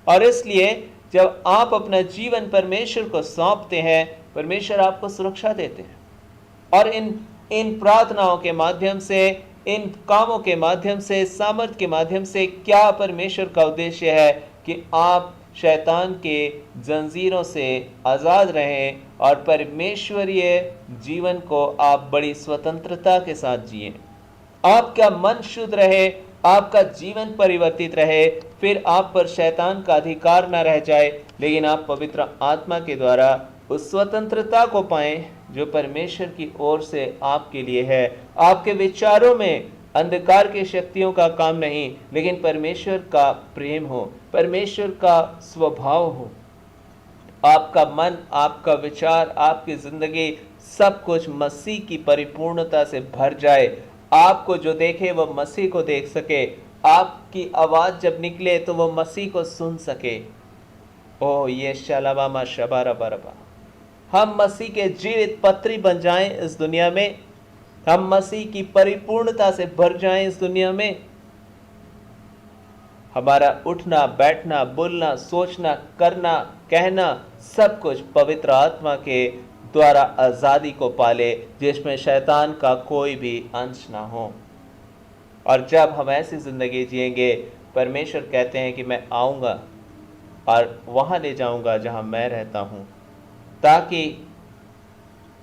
और इसलिए जब आप अपना जीवन परमेश्वर को सौंपते हैं, परमेश्वर आपको सुरक्षा देते हैं। और इन प्रार्थनाओं के माध्यम से, इन कामों के माध्यम से, सामर्थ के माध्यम से क्या परमेश्वर का उद्देश्य है कि आप शैतान के जंजीरों से आज़ाद रहें और परमेश्वरीय जीवन को आप बड़ी स्वतंत्रता के साथ जिएं। आपका मन शुद्ध रहे, आपका जीवन परिवर्तित रहे, फिर आप पर शैतान का अधिकार न रह जाए, लेकिन आप पवित्र आत्मा के द्वारा उस स्वतंत्रता को पाएं जो परमेश्वर की ओर से आपके लिए है। आपके विचारों में अंधकार की शक्तियों का काम नहीं, लेकिन परमेश्वर का प्रेम हो, परमेश्वर का स्वभाव हो। आपका मन, आपका विचार, आपकी जिंदगी सब कुछ मसीह की परिपूर्णता से भर जाए। आपको जो देखे वह मसीह को देख सके, आपकी आवाज जब निकले तो वह मसीह को सुन सके। ओ ये शलाबामा शबारा बरबा, हम मसीह के जीवित पत्री बन जाएं इस दुनिया में, हम मसीह की परिपूर्णता से भर जाएं इस दुनिया में। हमारा उठना, बैठना, बोलना, सोचना, करना, कहना सब कुछ पवित्र आत्मा के द्वारा आज़ादी को पाले, जिसमें शैतान का कोई भी अंश ना हो। और जब हम ऐसी ज़िंदगी जिएंगे, परमेश्वर कहते हैं कि मैं आऊँगा और वहाँ ले जाऊँगा जहाँ मैं रहता हूँ, ताकि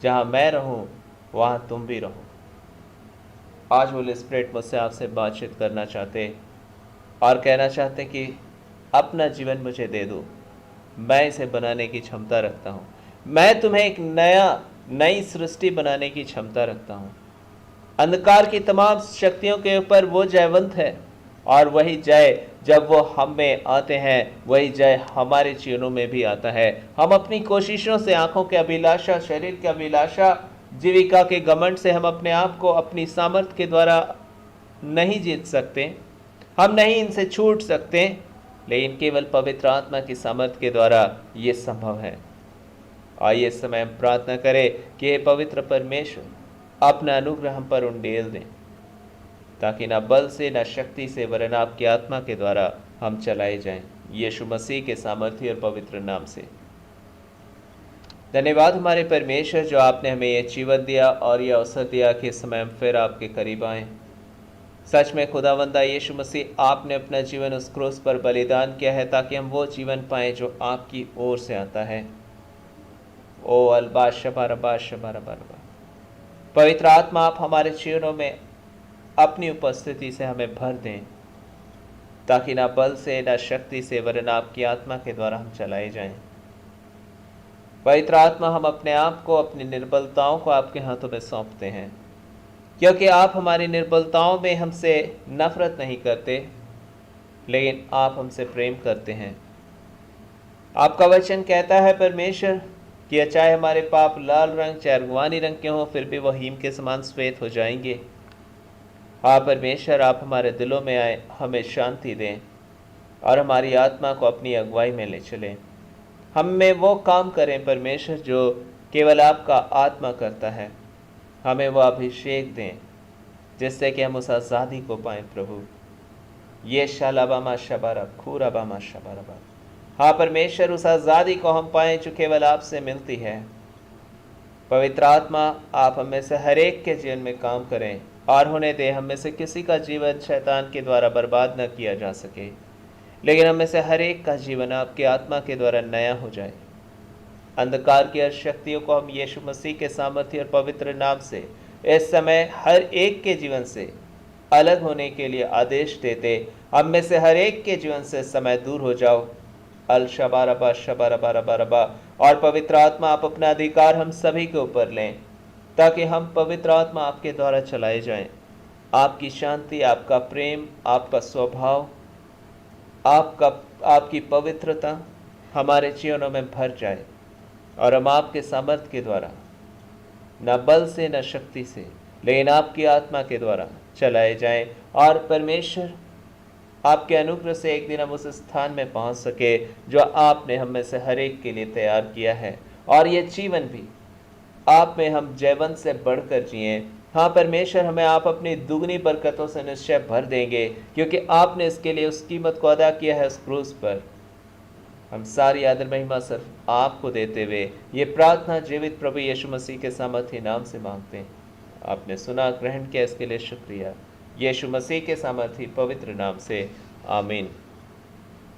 जहाँ मैं रहूँ वहाँ तुम भी रहो। आज होली स्पिरिट मुझसे आपसे बातचीत करना चाहते और कहना चाहते कि अपना जीवन मुझे दे दो, मैं इसे बनाने की क्षमता रखता हूँ। मैं तुम्हें एक नई सृष्टि बनाने की क्षमता रखता हूँ। अंधकार की तमाम शक्तियों के ऊपर वो जयवंत है, और वही जय जब वो हम में आते हैं, वही जय हमारे जीवनों में भी आता है। हम अपनी कोशिशों से, आंखों के अभिलाषा, शरीर के अभिलाषा, जीविका के घमंड से हम अपने आप को अपनी सामर्थ्य के द्वारा नहीं जीत सकते, हम नहीं इनसे छूट सकते, लेकिन केवल पवित्र आत्मा की सामर्थ्य के द्वारा ये संभव है। आइए इस समय हम प्रार्थना करें कि हे पवित्र परमेश्वर अपना अनुग्रह हम पर उंडेल दें, ताकि ना बल से, ना शक्ति से, वरन आपकी आत्मा के द्वारा हम चलाए जाएं, यीशु मसीह के सामर्थ्य और पवित्र नाम से। धन्यवाद हमारे परमेश्वर, जो आपने हमें ये जीवन दिया और ये अवसर दिया कि इस समय हम फिर आपके करीब आएँ। सच में खुदावंदा यीशु मसीह, आपने अपना जीवन उस क्रूस पर बलिदान किया है ताकि हम वो जीवन पाएँ जो आपकी ओर से आता है। ओ अलबा शबा रबा शबा रबा रबा, पवित्र आत्मा आप हमारे जीवनों में अपनी उपस्थिति से हमें भर दें, ताकि ना बल से, ना शक्ति से, वरन आपकी आत्मा के द्वारा हम चलाए जाएं। पवित्र आत्मा, हम अपने आप को, अपनी निर्बलताओं को आपके हाथों में सौंपते हैं, क्योंकि आप हमारी निर्बलताओं में हमसे नफरत नहीं करते, लेकिन आप हमसे प्रेम करते हैं। आपका वचन कहता है परमेश्वर कि चाहे हमारे पाप लाल रंग, चाहे अरगवानी रंग के हों, फिर भी वह हीम के समान श्वेत हो जाएंगे। हाँ परमेश्वर, आप हमारे दिलों में आए, हमें शांति दें और हमारी आत्मा को अपनी अगुवाई में ले चलें। हम में वो काम करें परमेश्वर जो केवल आपका आत्मा करता है। हमें वो अभिषेक दें जिससे कि हम उस आज़ादी को पाएं प्रभु। ये शालाबामा शबारा खूराबामा शबाराबा, हाँ परमेश्वर, उस आज़ादी को हम पाएं जो केवल आपसे मिलती है। पवित्र आत्मा, आप हमें से हर एक के जीवन में काम करें और होने दें हम में से किसी का जीवन शैतान के द्वारा बर्बाद न किया जा सके, लेकिन हम में से हर एक का जीवन आपकी आत्मा के द्वारा नया हो जाए। अंधकार की हर शक्तियों को हम यीशु मसीह के सामर्थ्य और पवित्र नाम से इस समय हर एक के जीवन से अलग होने के लिए आदेश देते। हम में से हर एक के जीवन से समय दूर हो जाओ। अल शबारबा शबारबा रबा रबा, और पवित्र आत्मा, आप अपना अधिकार हम सभी के ऊपर लें, ताकि हम पवित्र आत्मा आपके द्वारा चलाए जाएं। आपकी शांति, आपका प्रेम, आपका स्वभाव, आपकी पवित्रता हमारे जीवनों में भर जाए। और हम आपके सामर्थ्य के द्वारा, न बल से न शक्ति से, लेकिन आपकी आत्मा के द्वारा चलाए जाएं, और परमेश्वर आपके अनुग्रह से एक दिन हम उस स्थान में पहुंच सके जो आपने हम में से हर एक के लिए तैयार किया है, और ये जीवन भी आप में हम जयवंत से बढ़कर जिए। हाँ परमेश्वर, हमें आप अपनी दुगनी बरकतों से निश्चय भर देंगे, क्योंकि आपने इसके लिए उस कीमत को अदा किया है उस क्रूस पर। हम सारी आदर महिमा सिर्फ आपको देते हुए ये प्रार्थना जीवित प्रभु यीशु मसीह के सामर्थी नाम से मांगते हैं। आपने सुना, ग्रहण किया, इसके लिए शुक्रिया। यीशु मसीह के सामर्थी पवित्र नाम से आमीन।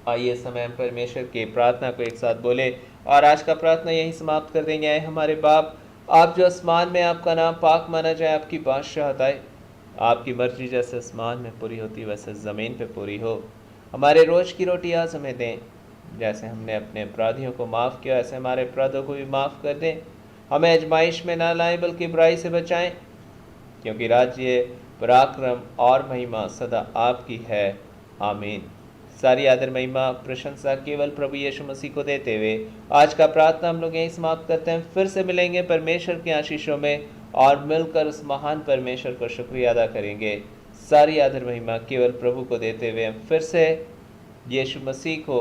आइए समय हम परमेश्वर की प्रार्थना को एक साथ बोले और आज का प्रार्थना यहीं समाप्त कर देंगे। आए हमारे बाप, आप जो आसमान में, आपका नाम पाक माना जाए, आपकी बादशाहत आए, आपकी मर्जी जैसे आसमान में पूरी होती वैसे ज़मीन पे पूरी हो। हमारे रोज़ की रोटी आज हमें दें, जैसे हमने अपने अपराधियों को माफ़ किया ऐसे हमारे अपराधों को भी माफ़ कर दें। हमें आजमाइश में ना लाएं बल्कि बुराई से बचाएं, क्योंकि राज्य, पराक्रम और महिमा सदा आपकी है। आमीन। सारी आदर, महिमा, प्रशंसा केवल प्रभु यीशु मसीह को देते हुए आज का प्रार्थना हम लोग यहीं समाप्त करते हैं। फिर से मिलेंगे परमेश्वर के आशीषों में और मिलकर उस महान परमेश्वर को शुक्रिया अदा करेंगे। सारी आदर महिमा केवल प्रभु को देते हुए हम फिर से यीशु मसीह को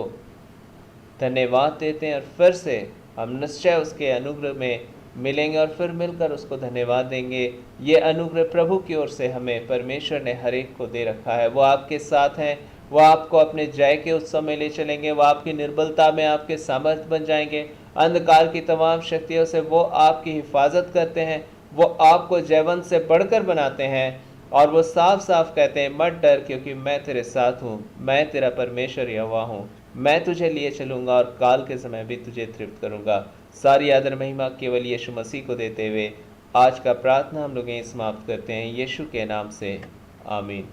धन्यवाद देते हैं, और फिर से हम निश्चय उसके अनुग्रह में मिलेंगे और फिर मिलकर उसको धन्यवाद देंगे। ये अनुग्रह प्रभु की ओर से हमें परमेश्वर ने हर एक को दे रखा है। वो आपके साथ हैं, वो आपको अपने जय के उत्सव में ले चलेंगे, वो आपकी निर्बलता में आपके सामर्थ्य बन जाएंगे। अंधकार की तमाम शक्तियों से वो आपकी हिफाजत करते हैं, वो आपको जयवंत से बढ़कर बनाते हैं, और वो साफ साफ कहते हैं, मत डर, क्योंकि मैं तेरे साथ हूँ, मैं तेरा परमेश्वर यहोवा हूँ, मैं तुझे लिए चलूँगा और काल के समय भी तुझे तृप्त करूँगा। सारी आदर महिमा केवल यीशु मसीह को देते हुए आज का प्रार्थना हम लोग यहीं समाप्त करते हैं, यीशु के नाम से आमीन।